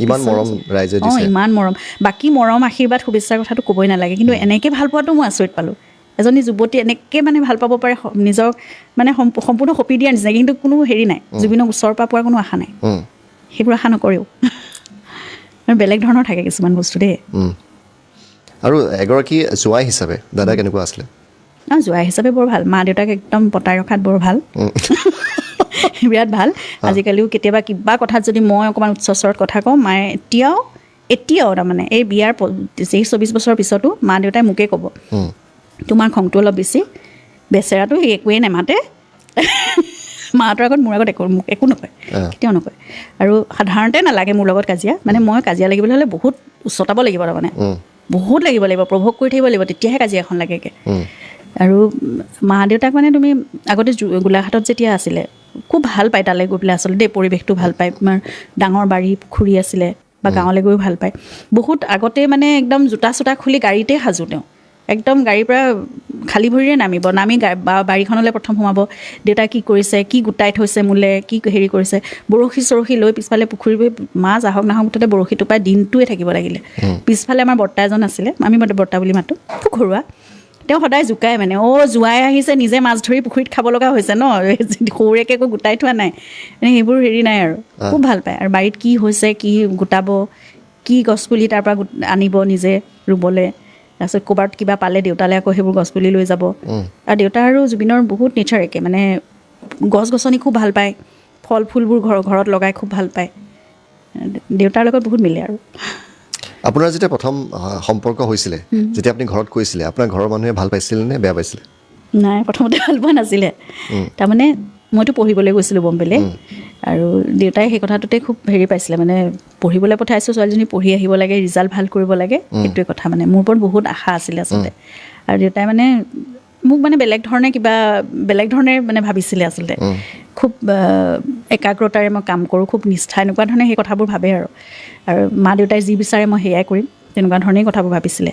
ইমান মৰম বাকী মৰম আশীৰ্বাদ শুভেচ্ছাৰ কথাটো ক'বই নালাগে কিন্তু এনেকৈ ভাল পোৱাটো মই আচৰিত পালোঁ এজনী যুৱতী এনেকৈ মানে ভাল পাব পাৰে নিজক মানে সম্পূৰ্ণ সঁপি দিয়াৰ নিচিনা কিন্তু কোনো হেৰি নাই জুবিনক ওচৰৰ পৰা পোৱাৰ কোনো আশা নাই সেইবোৰ আশা নকৰেও বেলেগ ধৰণৰ থাকে কিছুমান বস্তু দেই আৰু এগৰাকী জোৱাই হিচাপে দাদা কেনেকুৱা আছিলে জোৱাই হিচাপে বৰ ভাল মা দেউতাক একদম পতাই ৰখাত বৰ ভাল বিৰাট ভাল আজিকালিও কেতিয়াবা কিবা কথাত যদি মই অকণমান উচ্চস্বৰত কথা কওঁ মায়ে এতিয়াও তাৰমানে এই বিয়াৰ 24 বছৰৰ পিছতো মা দেউতাই মোকে ক'ব তোমাৰ খংটো অলপ বেছি বেচেৰাটো সি একোৱেই নেমাতে মাহঁতৰ আগত মোৰ আগত একো নকয় কেতিয়াও নকয় আৰু সাধাৰণতে নালাগে মোৰ লগত কাজিয়া মানে মই কাজিয়া লাগিবলৈ হ'লে বহুত উচ্চতাব লাগিব তাৰমানে বহুত লাগিব প্ৰভোগ কৰি থাকিব লাগিব তেতিয়াহে কাজিয়া এখন লাগেগৈ আৰু মা দেউতাক মানে তুমি আগতে গোলাঘাটত যেতিয়া আছিলে খুব ভাল পায় তালৈ গৈ পেলাই আচলতে দেই পৰিৱেশটো ভাল পায় তোমাৰ ডাঙৰ বাৰী পুখুৰী আছিলে বা গাঁৱলৈ গৈও ভাল পায় বহুত আগতে মানে একদম জোতা চোতা খুলি গাড়ীতে সাজোঁ তেওঁ একদম গাড়ীৰ পৰা খালী ভৰিৰে নামি বাৰীখনলৈ প্ৰথম সোমাব দেউতা কি কৰিছে কি গোটাই থৈছে মোলে কি হেৰি কৰিছে বৰশী চৰশী লৈ পিছফালে পুখুৰী মাছ আহক নাহক মুঠতে বৰশীটো পাই দিনটোৱে থাকিব লাগিলে পিছফালে আমাৰ বৰ্তা এজন আছিলে আমি বৰ্তা বুলি মাতোঁ খুব ঘৰুৱা তেওঁ সদায় জোকাই মানে জোৱাই আহিছে নিজে মাছ ধৰি পুখুৰীত খাব লগা হৈছে ন সৰুৰেকে একো গোটাই থোৱা নাই মানে সেইবোৰ হেৰি নাই আৰু খুব ভাল পায় আৰু বাৰীত কি হৈছে কি গোটাব কি গছপুলি তাৰ পৰা আনিব নিজে ৰুবলৈ তাৰপিছত ক'ৰবাত কিবা পালে দেউতালৈ আকৌ সেইবোৰ গছপুলি লৈ যাব আৰু দেউতা আৰু জুবিনৰ বহুত নেচাৰ একে মানে গছ গছনি খুব ভাল পায় ফল ফুলবোৰ ঘৰত লগাই খুব ভাল পায় দেউতাৰ লগত বহুত মিলে আৰু আপোনাৰ যেতিয়া প্ৰথম সম্পৰ্ক হৈছিলে যেতিয়া আপুনি ঘৰত কৈছিলে আপোনাৰ ঘৰৰ মানুহে ভাল পাইছিলে নে বেয়া পাইছিলে নাই প্ৰথমতে ভাল পোৱা নাছিলে তাৰমানে মইতো পঢ়িবলৈ গৈছিলোঁ বম্বেলৈ আৰু দেউতাই সেই কথাটোতে খুব হেৰি পাইছিলে মানে পঢ়িবলৈ পঠাইছোঁ ছোৱালীজনী পঢ়ি আহিব লাগে ৰিজাল্ট ভাল কৰিব লাগে সেইটোৱে কথা মানে মোৰ ওপৰত বহুত আশা আছিলে আচলতে আৰু দেউতাই মানে মোক মানে বেলেগ ধৰণে মানে ভাবিছিলে আচলতে খুব একাগ্ৰতাৰে মই কাম কৰোঁ খুব নিষ্ঠা এনেকুৱা ধৰণে সেই কথাবোৰ ভাবে আৰু মা দেউতাই যি বিচাৰে মই সেয়াই কৰিম তেনেকুৱা ধৰণেই কথাবোৰ ভাবিছিলে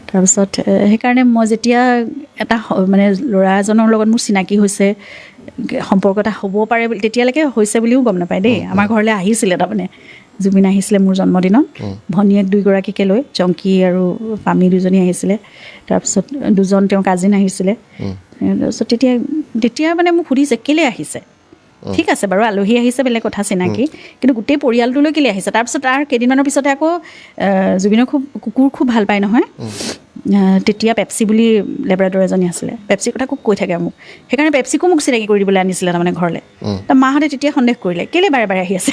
তাৰপিছত সেইকাৰণে মই যেতিয়া এটা মানে ল'ৰা এজনৰ লগত মোৰ চিনাকি হৈছে সম্পৰ্ক এটা হ'ব পাৰে বুলি তেতিয়ালৈকে হৈছে বুলিও গম নাপায় দেই আমাৰ ঘৰলৈ আহিছিলে তাৰমানে জুবিন আহিছিলে মোৰ জন্মদিনত ভনীয়েক 2গৰাকীকে লৈ জংকী আৰু পামী দুজনী আহিছিলে তাৰপিছত দুজন তেওঁ কাজিন আহিছিলে তাৰপিছত তেতিয়া মানে মোক সুধিছে কেলৈ আহিছে ঠিক আছে বাৰু আলহী আহিছে বেলেগ কথা চিনাকি কিন্তু গোটেই পৰিয়ালটোলৈ কেলৈ আহিছে তাৰপিছত তাৰ কেইদিনমানৰ পিছতে আকৌ জুবিনৰ কুকুৰ খুব ভাল পায় নহয় তেতিয়া পেপচি বুলি লেব্ৰাডৰ এজনী আছিলে পেপচিৰ কথা খুব কৈ থাকে মোক সেইকাৰণে পেপচিকো মোক চিনাকি কৰি দিবলৈ আনিছিলে তাৰমানে ঘৰলৈ মাহঁতে তেতিয়া সন্দেহ কৰিলে কেলৈ বাৰে বাৰে আহি আছে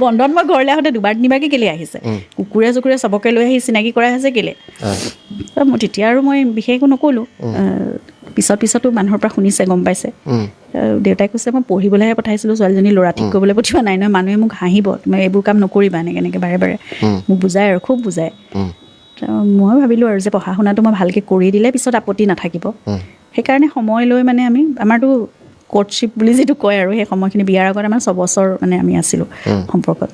বন্ধত মই ঘৰলৈ আহোঁতে 2-3বাৰকৈ কেলৈ আহিছে কুকুৰে চুকুৰে চবকে লৈ আহি চিনাকি কৰাই আছে কেলৈ মই তেতিয়া আৰু মই বিশেষ একো নক'লোঁ পিছতো মানুহৰ পৰা শুনিছে গম পাইছে দেউতাই কৈছে মই পঢ়িবলৈহে পঠাইছিলোঁ ছোৱালীজনী ল'ৰা ঠিক কৰিবলৈ পঠিওৱা নাই নহয় মানুহে মোক হাঁহিব তুমি এইবোৰ কাম নকৰিবা এনেকৈ বাৰে বাৰে মোক বুজায় আৰু খুব বুজায় মই ভাবিলোঁ আৰু যে পঢ়া শুনাটো মই ভালকৈ কৰি দিলে পিছত আপত্তি নাথাকিব সেইকাৰণে সময় লৈ মানে আমাৰতো কোৰ্টশ্বিপ বুলি যিটো কয় আৰু সেই সময়খিনি বিয়াৰ আগত আমাৰ 6 বছৰ মানে আমি আছিলোঁ সম্পৰ্কত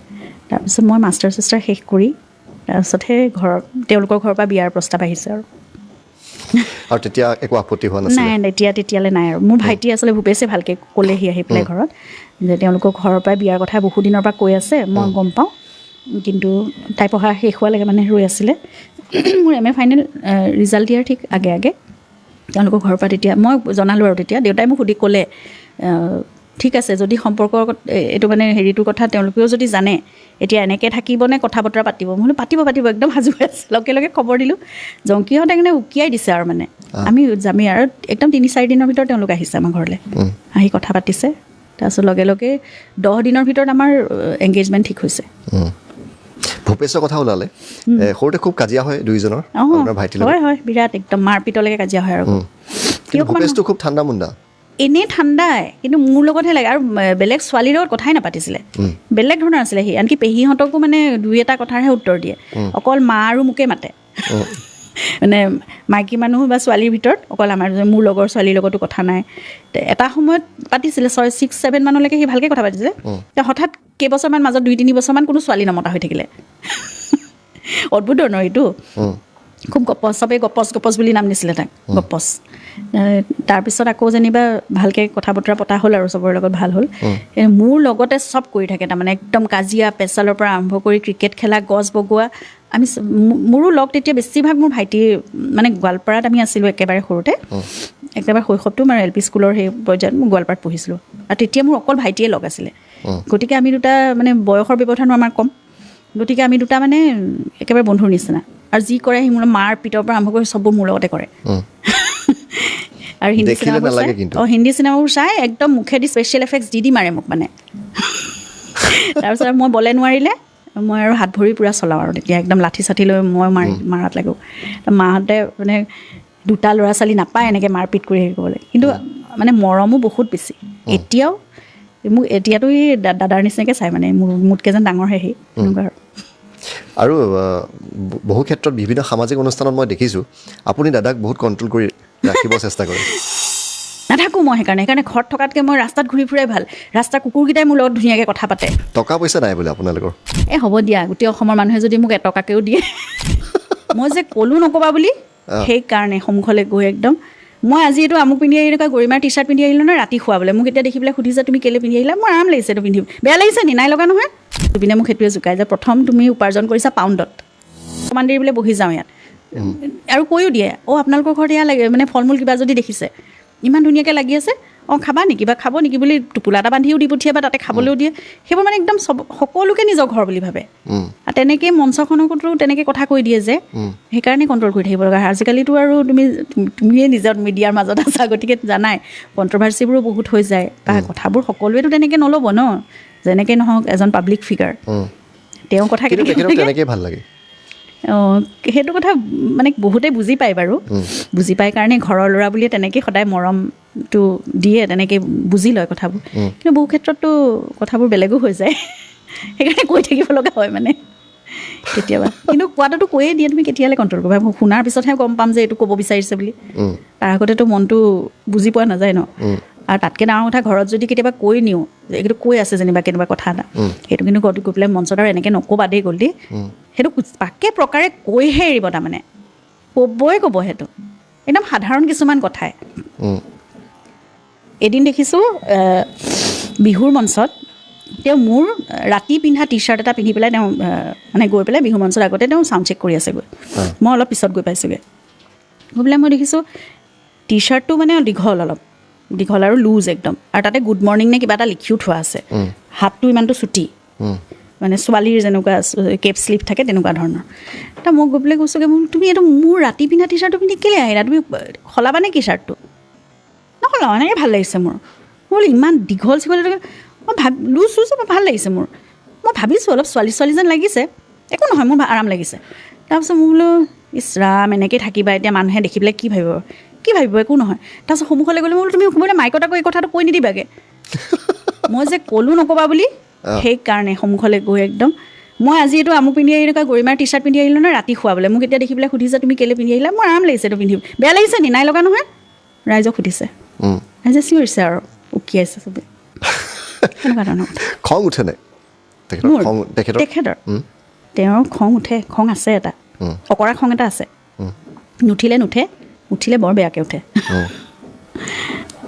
তাৰপিছত মই মাষ্টাৰ চাষ্টাৰ শেষ কৰি তাৰপিছতহে তেওঁলোকৰ ঘৰৰ পৰা বিয়াৰ প্ৰস্তাৱ আহিছে আৰু তেতিয়া একো আপত্তি হোৱা নাছিল নাই তেতিয়ালৈ নাই আৰু মোৰ ভাইটি আচলতে ভূপেশে ভালকৈ ক'লেহি আহি পেলাই ঘৰত যে তেওঁলোকৰ ঘৰৰ পৰা বিয়াৰ কথা বহু দিনৰ পৰা কৈ আছে মই গম পাওঁ কিন্তু তাই পঢ়া শেষ হোৱালৈকে মানে ৰৈ আছিলে মোৰ MA ফাইনেল ৰিজাল্ট দিয়াৰ ঠিক আগে তেওঁলোকৰ ঘৰৰ পৰা তেতিয়া মই জনালোঁ আৰু তেতিয়া দেউতাই মোক সুধি ক'লে ঠিক আছে যদি সম্পৰ্কৰ এইটো মানে হেৰিটোৰ কথা তেওঁলোকেও যদি জানে এতিয়া এনেকৈ থাকিবনে কথা বতৰা পাতিব মই বোলো পাতিব একদম সাজু হৈ আছে লগে খবৰ দিলোঁ জংকীহঁতে মানে উকিয়াই দিছে আৰু মানে আমি যামেই আৰু একদম 3-4 দিনৰ ভিতৰত তেওঁলোক আহিছে আমাৰ ঘৰলৈ আহি কথা পাতিছে তাৰপিছত লগে 10 দিনৰ ভিতৰত আমাৰ এংগেজমেণ্ট ঠিক হৈছে ভূপেশৰ কথা ওলালে সৰুতে খুব কাজিয়া হয় দুইজনৰ আপোনাৰ ভাইটিৰ লগত হয় বিৰাট একদম মাৰপিটলৈকে কাজিয়া হয় আৰু ভূপেশটো খুব ঠাণ্ডা মুণ্ডা এনেই ঠাণ্ডাই কিন্তু মোৰ লগতহে লাগে আৰু বেলেগ ছোৱালীৰ লগত কথাই নাপাতিছিলে বেলেগ ধৰণৰ আছিলে সি আনকি পেহীহঁতকো মানে 2-এটা কথাৰহে উত্তৰ দিয়ে অকল মা আৰু মোকে মাতে মানে মাইকী মানুহ বা ছোৱালীৰ ভিতৰত অকল মোৰ লগৰ ছোৱালীৰ লগতো কথা নাই এটা সময়ত পাতিছিলে 6-7 মানলৈকে সি ভালকৈ কথা পাতিছিলে হঠাৎ কেইবছৰমান মাজত 2-3 বছৰমান কোনো ছোৱালী নমতা হৈ থাকিলে অদ্ভুত ধৰণৰ এইটো খুব গপচ চবেই গপচ বুলি নাম দিছিলে তাক গপচ তাৰপিছত আকৌ যেনিবা ভালকৈ কথা বতৰা পতা হ'ল আৰু চবৰে লগত ভাল হ'ল মোৰ লগতে চব কৰি থাকে তাৰমানে একদম কাজিয়া পেচালৰ পৰা আৰম্ভ কৰি ক্ৰিকেট খেলা গছ বগোৱা মোৰো লগ তেতিয়া বেছিভাগ মোৰ ভাইটি মানে গোৱালপাৰাত আমি আছিলোঁ একেবাৰে সৰুতে একেবাৰে শৈশৱটো মানে LP স্কুলৰ সেই পৰ্যায়ত মই গোৱালপাৰাত পঢ়িছিলোঁ আৰু তেতিয়া মোৰ অকল ভাইটিয়ে লগ আছিলে গতিকে আমি দুটা মানে বয়সৰ ব্যৱধানো আমাৰ কম গতিকে আমি দুটা মানে একেবাৰে বন্ধুৰ নিচিনা আৰু যি কৰে সি মোৰ মাৰ পিতৰ পৰা আৰম্ভ কৰি চববোৰ মোৰ লগতে কৰে আৰু হিন্দী চিনেমাবোৰ চাই একদম মুখেদি স্পেচিয়েল এফেক্টছ দি মাৰে মোক মানে তাৰপিছত মই বলে নোৱাৰিলে মই আৰু হাত ভৰি পূৰা চলাওঁ আৰু তেতিয়া একদম লাঠি চাঠি লৈ মই মাৰাত লাগোঁ মাহঁতে মানে 2টা ল'ৰা ছোৱালী নাপায় এনেকৈ মাৰপিট কৰি হেৰি কৰিবলৈ কিন্তু মানে মৰমো বহুত বেছি এতিয়াতো এই দাদাৰ নিচিনাকৈ চাই মানে মোতকৈ যেন ডাঙৰহে সেই এনেকুৱা আৰু বহু ক্ষেত্ৰত বিভিন্ন সামাজিক অনুষ্ঠানত মই দেখিছোঁ আপুনি দাদাক বহুত কণ্ট্ৰল কৰি ৰাখিব চেষ্টা কৰে নাথাকোঁ মই সেইকাৰণে ঘৰত থকাতকৈ মই ৰাস্তাত ঘূৰি ফুৰাই ভাল ৰাস্তাৰ কুকুৰকেইটাই মোৰ লগত ধুনীয়াকৈ কথা পাতে টকা পইচা নাই বোলে আপোনালোকৰ হ'ব দিয়া গোটেই অসমৰ মানুহে যদি মোক এটকাকেও দিয়ে মই যে ক'লোঁ নক'বা বুলি সেইকাৰণে সন্মুখলৈ গৈ একদম মই আজি এইটো আমুক পিন্ধি আহিলোঁ গৰিমাৰ টি-চাৰ্ট পিন্ধি আহিলোঁ নহয় ৰাতি শুৱাবলৈ মোক এতিয়া দেখি পেলাই সুধিছে তুমি কেলৈ পিন্ধি আহিলা মোৰ আৰাম লাগিছে এইটো পিন্ধি বেয়া লাগিছে নি নাই লগা নহয় জুবিনে মোক সেইটোৱে জোকায় যে প্ৰথম তুমি উপাৰ্জন কৰিছা পাউণ্ডত অকণমান দেৰি বোলে বহি যাওঁ ইয়াত আৰু কৈও দিয়ে আপোনালোকৰ ঘৰত এয়া লাগে মানে ফল মূল কিবা যদি দেখিছে ইমান ধুনীয়াকৈ লাগি আছে খাবা নেকি বা খাব নেকি বুলি টোপোলা এটা বান্ধিও দি পঠিয়াবা তাতে খাবলৈও দিয়ে সেইবোৰ মানে একদম সকলোকে নিজৰ ঘৰ বুলি ভাবে আৰু তেনেকৈ মঞ্চখনকতো তেনেকৈ কথা কৈ দিয়ে যে সেইকাৰণে কণ্ট্ৰল কৰি থাকিব লগা হয় আজিকালিতো আৰু তুমিয়ে নিজৰ মিডিয়াৰ মাজত আছা গতিকে জানাই কণ্ট্ৰভাৰ্চিবোৰো বহুত হৈ যায় বা কথাবোৰ সকলোৱেতো তেনেকৈ নল'ব ন যেনেকৈ নহওক এজন পাব্লিক ফিগাৰ তেওঁ কথা তেনেকৈ ভাল লাগে সেইটো কথা মানে বহুতে বুজি পায় বাৰু বুজি পায় কাৰণে ঘৰৰ ল'ৰা বুলিয়ে তেনেকৈ সদায় মৰমটো দিয়ে তেনেকৈ বুজি লয় কথাবোৰ কিন্তু বহু ক্ষেত্ৰততো কথাবোৰ বেলেগো হৈ যায় সেইকাৰণে কৈ থাকিব লগা হয় মানে কেতিয়াবা কিন্তু কোৱাটোতো কৈয়ে দিয়ে তুমি কেতিয়ালৈ কণ্ট্ৰল কৰিবা শুনাৰ পিছতহে গম পাম যে এইটো ক'ব বিচাৰিছে বুলি তাৰ আগতেতো মনটো বুজি পোৱা নাযায় ন আৰু তাতকৈ ডাঙৰ কথা ঘৰত যদি কেতিয়াবা কৈ নিওঁ এইটো কৈ আছে যেনিবা কেনেবা কথা এটা সেইটো কিন্তু গৈ পেলাই মঞ্চত আৰু এনেকৈ নক'বা দেই গ'ল সেইটো পাকে প্ৰকাৰে কৈহে এৰিব তাৰমানে ক'বই ক'ব সেইটো একদম সাধাৰণ কিছুমান কথাই এদিন দেখিছোঁ বিহুৰ মঞ্চত তেওঁ মোৰ ৰাতি পিন্ধা টি চাৰ্ট এটা পিন্ধি পেলাই তেওঁ মানে গৈ পেলাই বিহু মঞ্চৰ আগতে তেওঁ চাউণ্ড চেক কৰি আছেগৈ মই অলপ পিছত গৈ পাইছোঁগৈ গৈ পেলাই মই দেখিছোঁ টি চাৰ্টটো মানে দীঘল আৰু লুজ একদম আৰু তাতে গুড মৰ্ণিং নে কিবা এটা লিখিও থোৱা আছে হাতটো ইমানটো চুটি মানে ছোৱালীৰ যেনেকুৱা কেপ স্লিপ থাকে তেনেকুৱা ধৰণৰ তা মই গৈ পেলাই কৈছোঁগৈ তুমি এইটো মোৰ ৰাতি পিন্ধা টি চাৰ্টটো পিন্ধি কেলৈ আহিলা তুমি সলাবা নে কি চাৰ্টটো নসলাওঁ এনেকৈ ভাল লাগিছে মোৰ বোলো ইমান দীঘল চিঘল মই লুজ চুজ ভাল লাগিছে মোৰ মই ভাবিছোঁ অলপ ছোৱালী যেন লাগিছে একো নহয় মোৰ আৰাম লাগিছে তাৰপিছত মই বোলো ইছ ৰাম এনেকৈ থাকিবা এতিয়া মানুহে দেখি পেলাই কি ভাবিব একো নহয় তাৰপিছত সন্মুখলৈ গ'লে মই বোলো তুমি বোলে মাইকত আকৌ এই কথাটো কৈ নিদিবাগৈ মই যে ক'লোঁ নক'বা বুলি সেইকাৰণে সন্মুখলৈ গৈ একদম মই আজি এইটো আমুক পিন্ধি আহিলোঁ গৰিমাৰ টি চাৰ্ট পিন্ধি আহিলোঁ নহয় ৰাতি শুৱাবলৈ মোক এতিয়া দেখি পেলাই সুধিছে তুমি কেলৈ পিন্ধি আহিলা মোৰ আৰাম লাগিছে এইটো পিন্ধি বেয়া লাগিছে নি নাই লগা নহয় ৰাইজক সুধিছে ৰাইজে চিঞৰিছে আৰু উকিয়াইছে চবেই এনেকুৱা ধৰণৰ খং উঠে নাই তেখেতৰ তেওঁৰ খং উঠে খং আছে এটা অকৰা খং এটা আছে নুঠিলে নুঠে উঠিলে বৰ বেয়াকৈ উঠে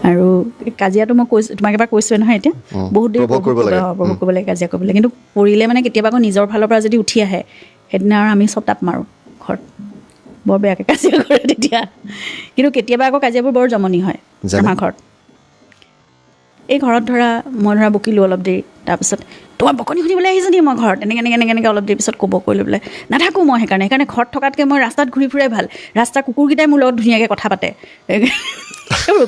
আৰু কাজিয়াটো মই কৈছোঁ তোমাক এবাৰ কৈছোঁৱে নহয় এতিয়া বহুত দেৰি প্ৰভোগ কৰিব লাগে কাজিয়া কৰিব লাগে কিন্তু পৰিলে মানে কেতিয়াবা আকৌ নিজৰ ফালৰ পৰা যদি উঠি আহে সেইদিনা আৰু আমি চব তাপ মাৰোঁ ঘৰত বৰ বেয়াকৈ কাজিয়া কৰে তেতিয়া কিন্তু কেতিয়াবা আকৌ কাজিয়াবোৰ বৰ জমনি হয় আমাৰ ঘৰত এই ঘৰত মই বকিলোঁ অলপ দেৰি তাৰপিছত তোমাৰ বকনি শুনিবলৈ আহিছোঁ নেকি মই ঘৰত এনেকৈ অলপ দেৰি পিছত ক'ব কৈ লৈ পেলাই নাথাকোঁ মই সেইকাৰণে ঘৰত থকাতকৈ মই ৰাস্তাত ঘূৰি ফুৰাই ভাল ৰাস্তাৰ কুকুৰকেইটাই মোৰ লগত ধুনীয়াকৈ কথা পাতে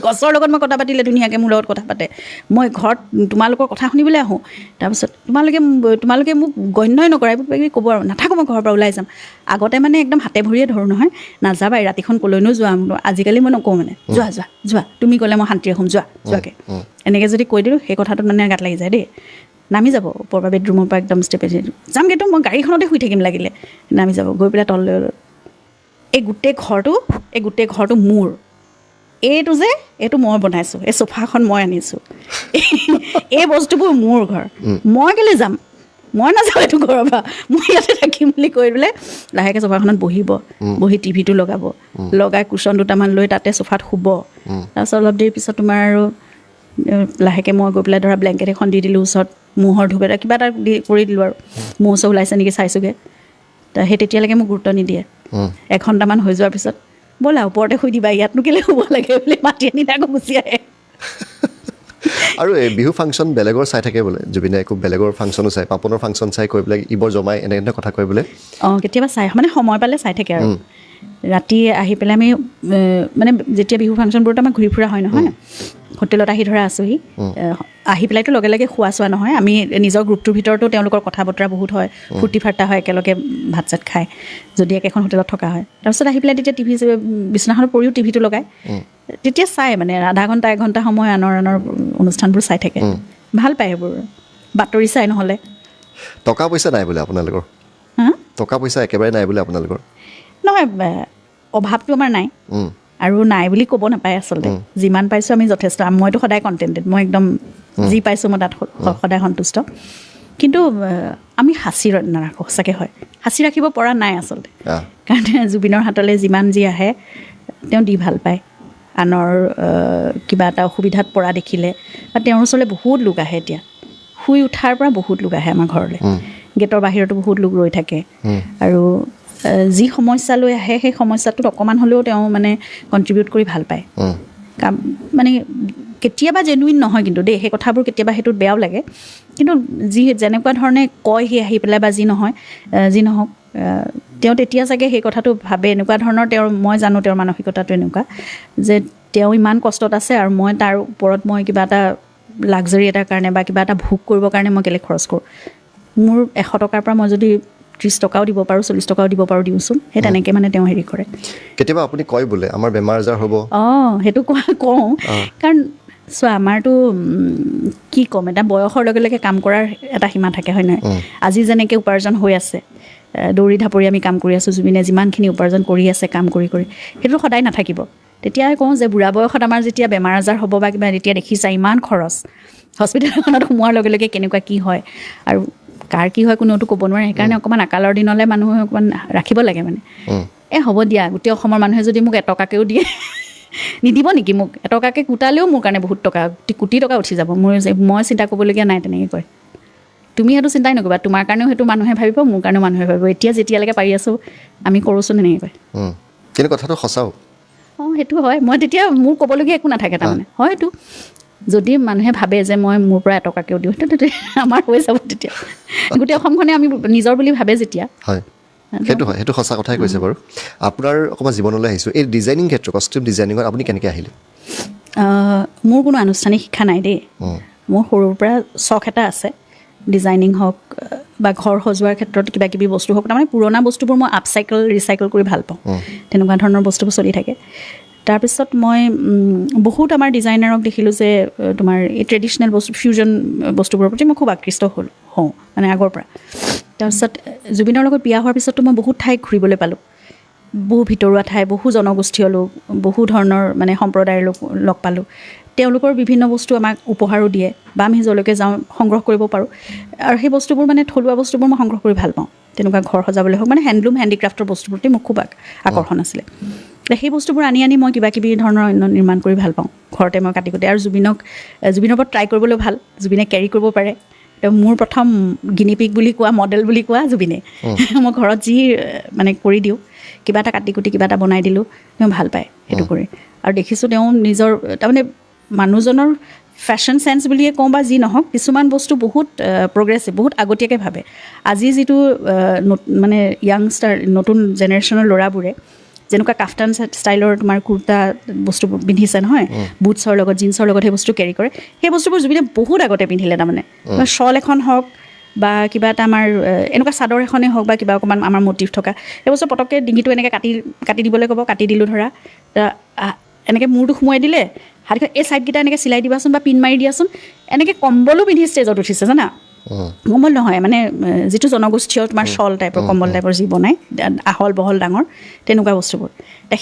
গছৰ লগত মই কথা পাতিলে ধুনীয়াকৈ মোৰ লগত কথা পাতে মই ঘৰত তোমালোকৰ কথা শুনিবলৈ আহোঁ তাৰপিছত তোমালোকে মোক গণ্যই নকৰা এইবোৰ ক'ব আৰু নাথাকোঁ মই ঘৰৰ পৰা ওলাই যাম আগতে মানে একদম হাতে ভৰিয়ে ধৰোঁ নহয় নাযাবা ৰাতিখন ক'লৈনো যোৱা আজিকালি মই নকওঁ মানে যোৱা তুমি গ'লে মই শান্তিৰে শুম যোৱাকৈ এনেকৈ যদি কৈ দিলোঁ সেই কথাটোত মানে গাত লাগি যায় দেই নামি যাব ওপৰৰ পৰা বেডৰুমৰ পৰা একদম ষ্টেপে যামগৈতো মই গাড়ীখনতে শুই থাকিম লাগিলে নামি যাব গৈ পেলাই তললৈ এই গোটেই ঘৰটো মোৰ এইটো মই বনাইছোঁ এই চোফাখন মই আনিছোঁ এই বস্তুবোৰ মোৰ ঘৰ মই কেলৈ যাম মই নাযাওঁ এইটো ঘৰৰ পৰা মই ইয়াতে থাকিম বুলি কৈ পেলাই লাহেকৈ চোফাখনত বহি টিভিটো লগাই কুশ্যন দুটামান লৈ তাতে চোফাত শুব তাৰপিছত অলপ দেৰি পিছত তোমাৰ আৰু লাহেকৈ মই গৈ পেলাই ব্লেংকেট এখন দি দিলোঁ ওচৰত মহৰ ধূপ এটা কিবা এটা কৰি দিলোঁ আৰু মহ চহ ওলাইছে নেকি চাইছোগৈ সেই তেতিয়ালৈকে মোক গুৰুত্ব নিদিয়ে এঘণ্টামান হৈ যোৱাৰ পিছত ব'লা ওপৰতে শুই দিবা ইয়াতনো কেলৈ শুব লাগে বুলি মাতি আনিলে আকৌ গুচি আহে আৰু এই বিহু ফাংচন বেলেগৰ চাই থাকে বোলে জুবিনে একো বেলেগৰ ফাংচনো চাই পাপনৰ ফাংচন চাই কৈ পেলাই ইবৰ জমাই এনে কথা কৈ বোলে কেতিয়াবা চাই মানে সময় পালে চাই থাকে আৰু ৰাতি আহি পেলাই আমি মানে যেতিয়া বিহু ফাংচনবোৰত আমাৰ ঘূৰি ফুৰা হয় নহয় হোটেলত আহি আছোঁহি আহি পেলাইতো লগে লগে খোৱা চোৱা নহয় আমি নিজৰ গ্ৰুপটোৰ ভিতৰতো তেওঁলোকৰ কথা বতৰা বহুত হয় ফূৰ্তি ফাৰ্তা হয় একেলগে ভাত চাত খায় যদি একেখন হোটেলত থকা হয় তাৰপিছত আহি পেলাই তেতিয়া টিভি বিচনাখনত পৰিও টিভিটো লগায় তেতিয়া চাই মানে আধা ঘণ্টা এঘণ্টা সময় আনৰ অনুষ্ঠানবোৰ চাই থাকে ভাল পায় সেইবোৰ বাতৰি চাই নহ'লে টকা পইচা নাই বোলে আপোনালোকৰ টকা পইচা একেবাৰে নাই বোলে আপোনালোকৰ নহয় অভাৱটো আমাৰ নাই আৰু নাই বুলি ক'ব নাপায় আচলতে যিমান পাইছোঁ আমি যথেষ্ট মইতো সদায় কণ্টেণ্টেড মই একদম যি পাইছোঁ মই তাত সদায় সন্তুষ্ট কিন্তু আমি সাঁচি নাৰাখোঁ সঁচাকৈ হয় সাঁচি ৰাখিব পৰা নাই আচলতে কাৰণ জুবিনৰ হাতলৈ যিমান যি আহে তেওঁ দি ভাল পায় আনৰ কিবা এটা অসুবিধাত পৰা দেখিলে বা তেওঁৰ ওচৰলৈ বহুত লোক আহে এতিয়া শুই উঠাৰ পৰা বহুত লোক আহে আমাৰ ঘৰলৈ গেটৰ বাহিৰতো বহুত লোক ৰৈ থাকে আৰু যি সমস্যা লৈ আহে সেই সমস্যাটোত অকণমান হ'লেও তেওঁ মানে কণ্ট্ৰিবিউট কৰি ভাল পায় মানে কেতিয়াবা জেনুইন নহয় কিন্তু দেই সেই কথাবোৰ কেতিয়াবা সেইটোত বেয়াও লাগে কিন্তু যেনেকুৱা ধৰণে কয় সি আহি পেলাই বা যি নহওক তেওঁ তেতিয়া চাগে সেই কথাটো ভাবে এনেকুৱা ধৰণৰ মই জানো তেওঁৰ মানসিকতাটো এনেকুৱা যে তেওঁ ইমান কষ্টত আছে আৰু মই তাৰ ওপৰত মই কিবা এটা লাক্সাৰী এটাৰ কাৰণে বা কিবা এটা ভোগ কৰিবৰ কাৰণে মই কেলৈ খৰচ কৰোঁ মোৰ 100 টকাৰ পৰা মই যদি 30 টকাও দিব পাৰোঁ 40 টকাও দিব পাৰোঁ দিওঁচোন সেই তেনেকৈ মানে তেওঁ হেৰি কৰে কেতিয়াবা আপুনি কয় বোলে আমাৰ বেমাৰ আজাৰ হ'ব সেইটো কওঁ কাৰণ চোৱা আমাৰতো কি ক'ম এটা বয়সৰ লগে লগে কাম কৰাৰ এটা সীমা থাকে হয় নহয় আজি যেনেকৈ উপাৰ্জন হৈ আছে দৌৰি ঢাপৰি আমি কাম কৰি আছোঁ জুবিনে যিমানখিনি উপাৰ্জন কৰি আছে কাম কৰি সেইটো সদায় নাথাকিব তেতিয়াই কওঁ যে বুঢ়া বয়সত আমাৰ যেতিয়া বেমাৰ আজাৰ হ'ব বা কিবা তেতিয়া দেখিছা ইমান খৰচ হস্পিটেল এখনত সোমোৱাৰ লগে লগে কেনেকুৱা কি হয় আৰু কাৰ কি হয় কোনেওতো ক'ব নোৱাৰে সেইকাৰণে অকণমান আকালৰ দিনলৈ মানুহে অকণমান ৰাখিব লাগে মানে হ'ব দিয়া গোটেই অসমৰ মানুহে যদি মোক এটকাকেও দিয়ে নিদিব নেকি মোক এটকাকৈ গোটালেও মোৰ কাৰণে বহুত টকা কোটি টকা উঠি যাব মোৰ মই চিন্তা কৰিবলগীয়া নাই তেনেকৈ কয় তুমি সেইটো চিন্তাই নকৰিবা তোমাৰ কাৰণেও সেইটো মানুহে ভাবিব মোৰ কাৰণেও মানুহে ভাবিব এতিয়া যেতিয়ালৈকে পাৰি আছোঁ আমি কৰোঁচোন এনেকৈ কয় কিন্তু কথাটো সঁচাও সেইটো হয় মই তেতিয়া মোৰ ক'বলগীয়া একো নাথাকে তাৰমানে হয়তো যদি মানুহে ভাবে যে মই মোৰ পৰা এটকাকেও দিওঁ তেতিয়া আমাৰ হৈ যাব তেতিয়া গোটেই অসমখনে আমি নিজৰ বুলি ভাবে যেতিয়া হয় সেইটো হয় সেইটো সঁচা কথাই কৈছে বাৰু আপোনাৰ অকণমান জীৱনলৈ আহিছোঁ এই ডিজাইনিং ক্ষেত্ৰ কষ্টিউম ডিজাইনিঙত আপুনি কেনেকৈ আহিলে মোৰ কোনো আনুষ্ঠানিক শিক্ষা নাই দেই মোৰ সৰুৰ পৰা চখ এটা আছে ডিজাইনিং হওক বা ঘৰ সজোৱাৰ ক্ষেত্ৰত কিবা কিবি বস্তু হওক তাৰমানে পুৰণা বস্তুবোৰ মই আপচাইকেল ৰিচাইকেল কৰি ভাল পাওঁ তেনেকুৱা ধৰণৰ বস্তুবোৰ চলি থাকে তাৰপিছত মই বহুত আমাৰ ডিজাইনাৰক দেখিলোঁ যে তোমাৰ এই ট্ৰেডিশ্যনেল বস্তু ফিউজন বস্তুবোৰৰ প্ৰতি মই খুব আকৃষ্ট হওঁ মানে আগৰ পৰা তাৰপিছত জুবিনৰ লগত বিয়া হোৱাৰ পিছতো মই বহুত ঠাই ঘূৰিবলৈ পালোঁ বহু ভিতৰুৱা ঠাই বহু জনগোষ্ঠীয় লোক বহু ধৰণৰ মানে সম্প্ৰদায়ৰ লোক লগ পালোঁ তেওঁলোকৰ বিভিন্ন বস্তু আমাক উপহাৰো দিয়ে বা আমি য'লৈকে যাওঁ সংগ্ৰহ কৰিব পাৰোঁ আৰু সেই বস্তুবোৰ মানে থলুৱা বস্তুবোৰ মই সংগ্ৰহ কৰি ভাল পাওঁ তেনেকুৱা ঘৰ সজাবলৈ হওক মানে হেণ্ডলুম হেণ্ডিক্ৰাফ্টৰ বস্তুৰ প্ৰতি মোক খুব আকৰ্ষণ আছিলে সেই বস্তুবোৰ আনি মই কিবা কিবি ধৰণৰ অন্য নিৰ্মাণ কৰি ভাল পাওঁ ঘৰতে মই কাটি আৰু জুবিনৰ ওপৰত ট্ৰাই কৰিবলৈ ভাল জুবিনে কেৰি কৰিব পাৰে মোৰ প্ৰথম গিনিপিক বুলি কোৱা মডেল বুলি কোৱা জুবিনে মই ঘৰত যি মানে কৰি দিওঁ কিবা এটা কাটি কুটি কিবা এটা বনাই দিলোঁ তেওঁ ভাল পায় সেইটো কৰি আৰু দেখিছোঁ তেওঁ নিজৰ তাৰমানে মানুহজনৰ ফেশ্বন চেন্স বুলিয়ে কওঁ বা যি নহওক কিছুমান বস্তু বহুত প্ৰগ্ৰেছিভ বহুত আগতীয়াকৈ ভাবে আজি যিটো মানে য়াংষ্টাৰ নতুন জেনেৰেশ্যনৰ ল'ৰাবোৰে যেনেকুৱা কাফতান ষ্টাইলৰ তোমাৰ কুৰ্তা বস্তুবোৰ পিন্ধিছে নহয় বুটছৰ লগত জিন্সৰ লগত সেই বস্তু কেৰি কৰে সেই বস্তুবোৰ জুবিনে বহুত আগতে পিন্ধিলে তাৰমানে শ্বল এখন হওক বা কিবা এটা আমাৰ এনেকুৱা চাদৰ এখনেই হওক বা কিবা অকণমান আমাৰ মটিভ থকা সেই বস্তু পটককৈ ডিঙিটো এনেকৈ কাটি দিবলৈ ক'ব কাটি দিলোঁ ধৰা এনেকৈ মূৰটো সোমোৱাই দিলে হাতখন এই ছাইডকেইটা এনেকৈ চিলাই দিবাচোন বা পিন মাৰি দিয়াচোন এনেকৈ কম্বলো পিন্ধি ষ্টেজত উঠিছে জানা কম্বল নহয় মানে যিটো জনগোষ্ঠীয় তোমাৰ শ্বল টাইপৰ কম্বল টাইপৰ যি বনায় আহল বহল ডাঙৰ তেনেকুৱা বস্তুবোৰ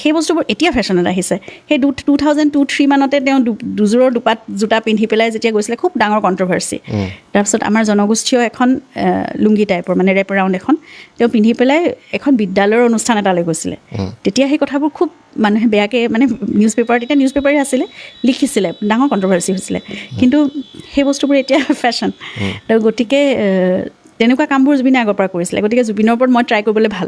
সেই বস্তুবোৰ এতিয়া ফেশ্বনত আহিছে সেই 2002-03 মানতে তেওঁ দুযোৰৰ দুপাত জোতা পিন্ধি পেলাই যেতিয়া গৈছিলে খুব ডাঙৰ কণ্ট্ৰভাৰ্চি তাৰপিছত আমাৰ জনগোষ্ঠীয় এখন লুংগি টাইপৰ মানে ৰেপ এৰাউণ্ড এখন তেওঁ পিন্ধি পেলাই এখন বিদ্যালয়ৰ অনুষ্ঠান এটালৈ গৈছিলে তেতিয়া সেই কথাবোৰ খুব মানুহে বেয়াকৈ মানে নিউজ পেপাৰে আছিলে লিখিছিলে ডাঙৰ কণ্ট্ৰভাৰ্চি হৈছিলে কিন্তু সেই বস্তুবোৰ এতিয়া ফেশ্বন গতিকে তেনেকুৱা কামবোৰ জুবিনে আগৰ পৰা কৰিছিলে গতিকে জুবিনৰ ওপৰত মই ট্ৰাই কৰিবলৈ ভাল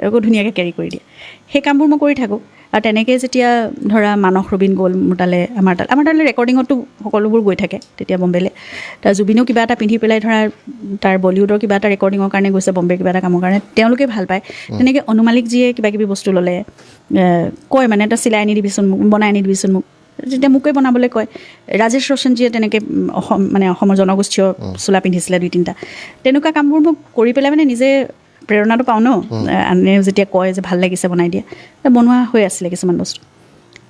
আকৌ ধুনীয়াকৈ কেৰি কৰি দিয়ে সেই কামবোৰ মই কৰি থাকোঁ আৰু তেনেকৈ যেতিয়া ধৰা মানস ৰবীন গ'ল মোৰ তালৈ আমাৰ তালৈ ৰেকৰ্ডিঙতো সকলোবোৰ গৈ থাকে তেতিয়া বম্বেলৈ তাৰ জুবিনেও কিবা এটা পিন্ধি পেলাই ধৰা তাৰ বলিউডৰ কিবা এটা ৰেকৰ্ডিঙৰ কাৰণে গৈছে বম্বে কিবা এটা কামৰ কাৰণে তেওঁলোকে ভাল পায় তেনেকৈ অনুমালিক যিয়ে কিবা কিবি বস্তু ল'লে কয় মানে এটা চিলাই আনি দিবিচোন মোক বনাই আনি দিবিচোন মোক তেতিয়া মোকে বনাবলৈ কয় ৰাজেশ ৰোশনজীয়ে তেনেকৈ অসমৰ জনগোষ্ঠীয় চোলা পিন্ধিছিলে 2-3টা তেনেকুৱা কামবোৰ মোক কৰি পেলাই মানে নিজে প্ৰেৰণাটো পাওঁ ন আনে যেতিয়া কয় যে ভাল লাগিছে বনাই দিয়া বনোৱা হৈ আছিলে কিছুমান বস্তু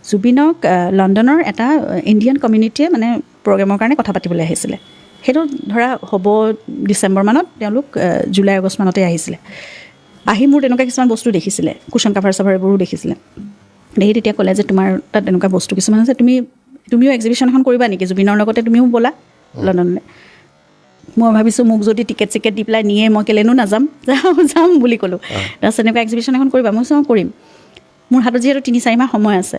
জুবিনক লণ্ডনৰ এটা ইণ্ডিয়ান কমিউনিটিয়ে মানে প্ৰগ্ৰেমৰ কাৰণে কথা পাতিবলৈ আহিছিলে সেইটো ধৰা হ'ব ডিচেম্বৰ মানত তেওঁলোক জুলাই আগষ্ট মানতে আহিছিলে আহি মোৰ তেনেকুৱা কিছুমান বস্তু দেখিছিলে কুশ্যন কাভাৰ চাভাৰ এইবোৰো দেখিছিলে দেখি তেতিয়া ক'লে যে তোমাৰ তাত তেনেকুৱা বস্তু কিছুমান আছে তুমিও এক্সিবিশ্যন এখন কৰিবা নেকি জুবিনৰ লগতে তুমিও ব'লা লণ্ডনলৈ মই ভাবিছোঁ মোক যদি টিকেট চিকেট দি পেলাই নিয়ে মই কেলেনো নাযাম যাম বুলি ক'লোঁ তাৰপিছত এনেকুৱা এক্সিবিশ্যন এখন কৰিবা মই কৰিম মোৰ হাতত যিহেতু 3-4 মাহ সময় আছে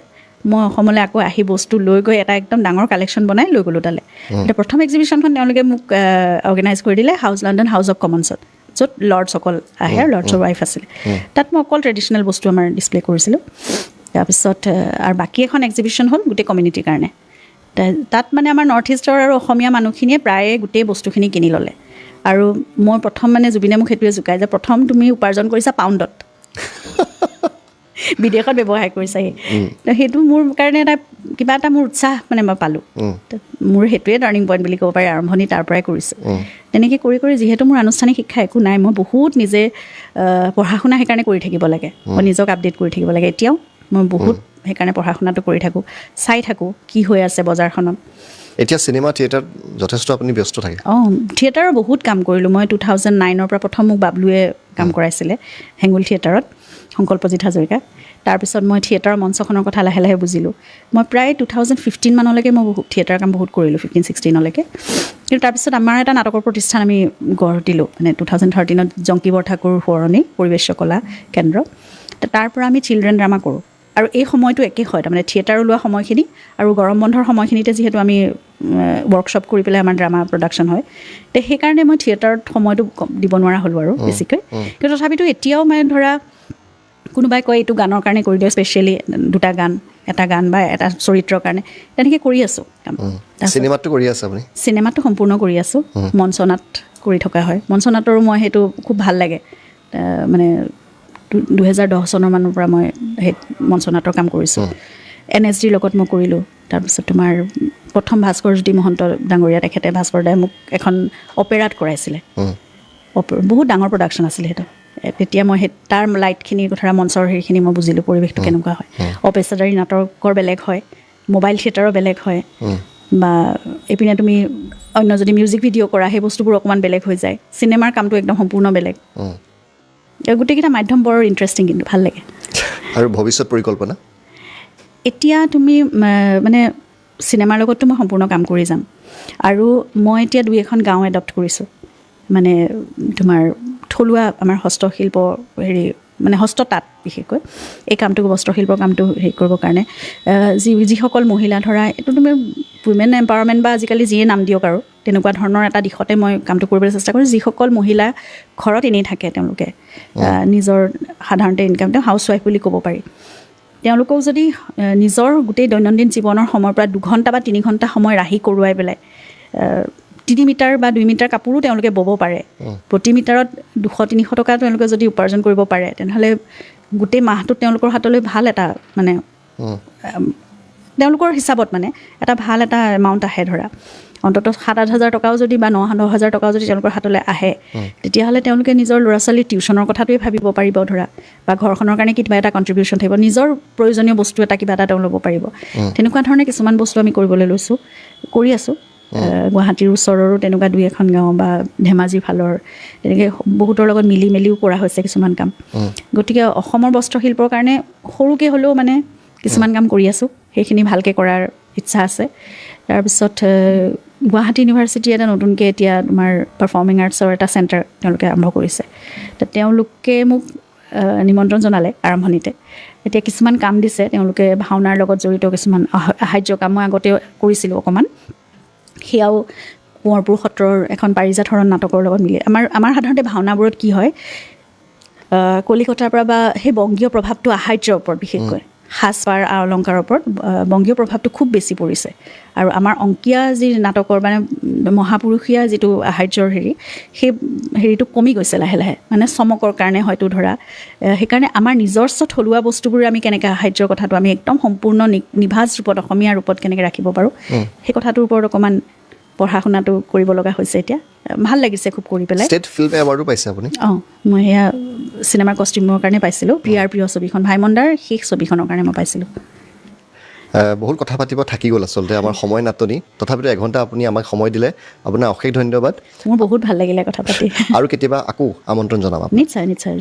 মই অসমলৈ আকৌ আহি বস্তু লৈ গৈ এটা একদম ডাঙৰ কালেকশ্যন বনাই লৈ গ'লোঁ তালৈ এতিয়া প্ৰথম এক্সিবিশ্যনখন তেওঁলোকে মোক অৰ্গেনাইজ কৰি দিলে লণ্ডন হাউচ অফ কমনছত য'ত লৰ্ডছসকল আহে আৰু লৰ্ডছৰ ৱাইফ আছিলে তাত মই অকল ট্ৰেডিশ্যনেল বস্তু আমাৰ ডিছপ্লে কৰিছিলোঁ তাৰপিছত আৰু বাকী এখন এক্সিবিশ্যন হ'ল গোটেই কমিউনিটিৰ কাৰণে তাত মানে আমাৰ নৰ্থ ইষ্টৰ আৰু অসমীয়া মানুহখিনিয়ে প্ৰায়ে গোটেই বস্তুখিনি কিনি ল'লে আৰু মই প্ৰথম মানে জুবিনে মোক সেইটোৱে জোকায় যে প্ৰথম তুমি উপাৰ্জন কৰিছা পাউণ্ডত বিদেশত ব্যৱসায় কৰিছা তো সেইটো মোৰ কাৰণে কিবা এটা মোৰ উৎসাহ মানে মই পালোঁ মোৰ সেইটোৱে টাৰ্ণিং পইণ্ট বুলি ক'ব পাৰি আৰম্ভণি তাৰ পৰাই কৰিছোঁ তেনেকৈ কৰি যিহেতু মোৰ আনুষ্ঠানিক শিক্ষা একো নাই মই বহুত নিজে পঢ়া শুনা সেইকাৰণে কৰি থাকিব লাগে মই নিজক আপডেট কৰি থাকিব লাগে এতিয়াও মই বহুত সেইকাৰণে পঢ়া শুনাটো কৰি থাকোঁ চাই থাকোঁ কি হৈ আছে বজাৰখনত এতিয়া চিনেমা থিয়েটাৰত যথেষ্ট আপুনি ব্যস্ত থাকে থিয়েটাৰৰ বহুত কাম কৰিলোঁ মই 2009 পৰা প্ৰথম মোক বাবলুৱে কাম কৰাইছিলে হেঙুল থিয়েটাৰত সংকল্পজিৎ হাজৰিকা তাৰপিছত মই থিয়েটাৰৰ মঞ্চখনৰ কথা লাহে লাহে বুজিলোঁ মই প্ৰায় 2015 মানলৈকে মই থিয়েটাৰ কাম বহুত কৰিলোঁ 15-16লৈকে কিন্তু তাৰপিছত আমাৰ এটা নাটকৰ প্ৰতিষ্ঠান আমি গঢ় দিলোঁ মানে 2013ত জংকী বৰঠাকুৰ সোঁৱৰণী পৰিৱেশ কলা কেন্দ্ৰ তাৰ পৰা আমি চিলড্ৰেন ড্ৰামা কৰোঁ আৰু এই সময়টো একে হয় তাৰমানে থিয়েটাৰ ওলোৱা সময়খিনি আৰু গৰম বন্ধৰ সময়খিনিতে যিহেতু আমি ৱৰ্কশ্বপ কৰি পেলাই আমাৰ ড্ৰামা প্ৰডাকশ্যন হয় তে সেইকাৰণে মই থিয়েটাৰত সময়টো দিব নোৱাৰা হ'লোঁ আৰু বেছিকৈ কিন্তু তথাপিতো এতিয়াও মানে ধৰা কোনোবাই কয় এইটো গানৰ কাৰণে কৰি দিওঁ স্পেচিয়েলি দুটা গান এটা গান বা এটা চৰিত্ৰৰ কাৰণে তেনেকৈ কৰি আছোঁ কাম চিনেমাটো কৰি আছে আপুনি চিনেমাটো সম্পূৰ্ণ কৰি আছোঁ মঞ্চনাট কৰি থকা হয় মঞ্চনাটৰো মই সেইটো খুব ভাল লাগে মানে 2010 চনৰ মানৰ পৰা মই সেই মঞ্চনাটৰ কাম কৰিছোঁ NSDৰ লগত মই কৰিলোঁ তাৰপিছত তোমাৰ প্ৰথম ভাস্কৰজ্যোতি মহন্ত ডাঙৰীয়া তেখেতে ভাস্কৰ দাই মোক এখন অপেৰাত কৰাইছিলে বহুত ডাঙৰ প্ৰডাকশ্যন আছিলে সেইটো তেতিয়া মই সেই তাৰ লাইটখিনি ধৰা মঞ্চৰ সেইখিনি মই বুজিলোঁ পৰিৱেশটো কেনেকুৱা হয় অপেচাদাৰী নাটকৰ বেলেগ হয় মোবাইল থিয়েটাৰৰ বেলেগ হয় বা এইপিনে তুমি অন্য যদি মিউজিক ভিডিঅ' কৰা সেই বস্তুবোৰ অকণমান বেলেগ হৈ যায় চিনেমাৰ কামটো একদম সম্পূৰ্ণ বেলেগ গোটেইকেইটা মাধ্যম বৰ ইণ্টাৰেষ্টিং কিন্তু ভাল লাগে আৰু ভৱিষ্যত পৰিকল্পনা এতিয়া তুমি মানে চিনেমাৰ লগততো মই সম্পূৰ্ণ কাম কৰি যাম আৰু মই এতিয়া 2-এখন গাঁও এডপ্ট কৰিছোঁ মানে তোমাৰ থলুৱা আমাৰ হস্তশিল্প হেৰি মানে হস্ততাঁত বিশেষকৈ এই কামটো বস্ত্ৰশিল্পৰ কামটো হেৰি কৰিবৰ কাৰণে যিসকল মহিলা ধৰা এইটো তুমি উইমেন এম্পাৱাৰমেণ্ট বা আজিকালি যিয়ে নাম দিয়ক আৰু তেনেকুৱা ধৰণৰ এটা দিশতে মই কামটো কৰিবলৈ চেষ্টা কৰোঁ যিসকল মহিলা ঘৰত এনেই থাকে তেওঁলোকে নিজৰ সাধাৰণতে ইনকাম তেওঁ হাউচৱাইফ বুলি ক'ব পাৰি তেওঁলোকক যদি নিজৰ গোটেই দৈনন্দিন জীৱনৰ সময়ৰ পৰা 2 ঘণ্টা বা 3 ঘণ্টা সময় ৰাহি কৰোৱাই পেলাই 3 মিটাৰ বা 2 মিটাৰ কাপোৰো তেওঁলোকে ব'ব পাৰে প্ৰতি মিটাৰত 200-300 টকা তেওঁলোকে যদি উপাৰ্জন কৰিব পাৰে তেনেহ'লে গোটেই মাহটোত তেওঁলোকৰ হাতলৈ ভাল এটা মানে তেওঁলোকৰ হিচাপত মানে এটা ভাল এটা এমাউণ্ট আহে ধৰা অন্ততঃ 7-8 হাজাৰ টকাও যদি বা 9-10 হাজাৰ টকাও যদি তেওঁলোকৰ হাতলৈ আহে তেতিয়াহ'লে তেওঁলোকে নিজৰ ল'ৰা ছোৱালীৰ টিউশ্যনৰ কথাটোৱে ভাবিব পাৰিব ধৰা বা ঘৰখনৰ কাৰণে কিবা এটা কণ্ট্ৰিবিউশ্যন থাকিব নিজৰ প্ৰয়োজনীয় বস্তু এটা কিবা এটা তেওঁ ল'ব পাৰিব তেনেকুৱা ধৰণে কিছুমান বস্তু আমি কৰিবলৈ লৈছোঁ কৰি আছোঁ গুৱাহাটীৰ ওচৰৰো তেনেকুৱা 2-এখন গাঁও বা ধেমাজিৰ ফালৰ তেনেকৈ বহুতৰ লগত মিলি মেলিও কৰা হৈছে কিছুমান কাম গতিকে অসমৰ বস্ত্ৰশিল্পৰ কাৰণে সৰুকৈ হ'লেও মানে কিছুমান কাম কৰি আছোঁ সেইখিনি ভালকৈ কৰাৰ ইচ্ছা আছে তাৰপিছত গুৱাহাটী ইউনিভাৰ্চিটি এটা নতুনকৈ এতিয়া তোমাৰ পাৰফৰ্মিং আৰ্টছৰ এটা চেণ্টাৰ তেওঁলোকে আৰম্ভ কৰিছে তেওঁলোকে মোক নিমন্ত্ৰণ জনালে আৰম্ভণিতে এতিয়া কিছুমান কাম দিছে তেওঁলোকে ভাওনাৰ লগত জড়িত কিছুমান সাহাৰ্য কাম মই আগতে কৰিছিলোঁ অকণমান সেয়াও কোঁৱৰপুৰ সত্ৰৰ এখন পাৰিজাত হৰণ নাটকৰ লগত মিলি আমাৰ সাধাৰণতে ভাওনাবোৰত কি হয় কলিকতাৰ পৰা বা সেই বংগীয় প্ৰভাৱটো আহাৰ্যৰ ওপৰত বিশেষকৈ সাজপাৰ অলংকাৰৰ ওপৰত বংগীয় প্ৰভাৱটো খুব বেছি পৰিছে আৰু আমাৰ অংকীয়া যি নাটকৰ মানে মহাপুৰুষীয়া যিটো আহাৰ্যৰ সেই হেৰিটো কমি গৈছে লাহে লাহে মানে চমকৰ কাৰণে হয়তো ধৰা সেইকাৰণে আমাৰ নিজস্ব থলুৱা বস্তুবোৰ আমি কেনেকৈ আহাৰ্যৰ কথাটো আমি একদম সম্পূৰ্ণ নিভাঁজ ৰূপত অসমীয়া ৰূপত কেনেকৈ ৰাখিব পাৰোঁ সেই কথাটোৰ ওপৰত অকণমান পঢ়া শুনাটো কৰিব লগা হৈছে এতিয়া ভাল লাগিছে খুব কৰি পেলাই ষ্টেট ফিল্ম এৱাৰ্ডো পাইছে আপুনি মই সেয়া চিনেমাৰ কষ্টিউমৰ কাৰণে পাইছিলোঁ প্ৰিয়াৰ প্ৰিয় ছবিখন ভাইমন্দাৰ শেষ ছবিখনৰ কাৰণে মই পাইছিলোঁ বহুত কথা পাতিব থাকি গ'ল আচলতে আমাৰ সময় নাটনি তথাপিতো 1 ঘণ্টা আপুনি আমাক সময় দিলে আপোনাৰ অশেষ ধন্যবাদ মোৰ বহুত ভাল লাগিলে কথা পাতি আৰু কেতিয়াবা আকৌ আমন্ত্ৰণ জনাম নিশ্চয় নিশ্চয়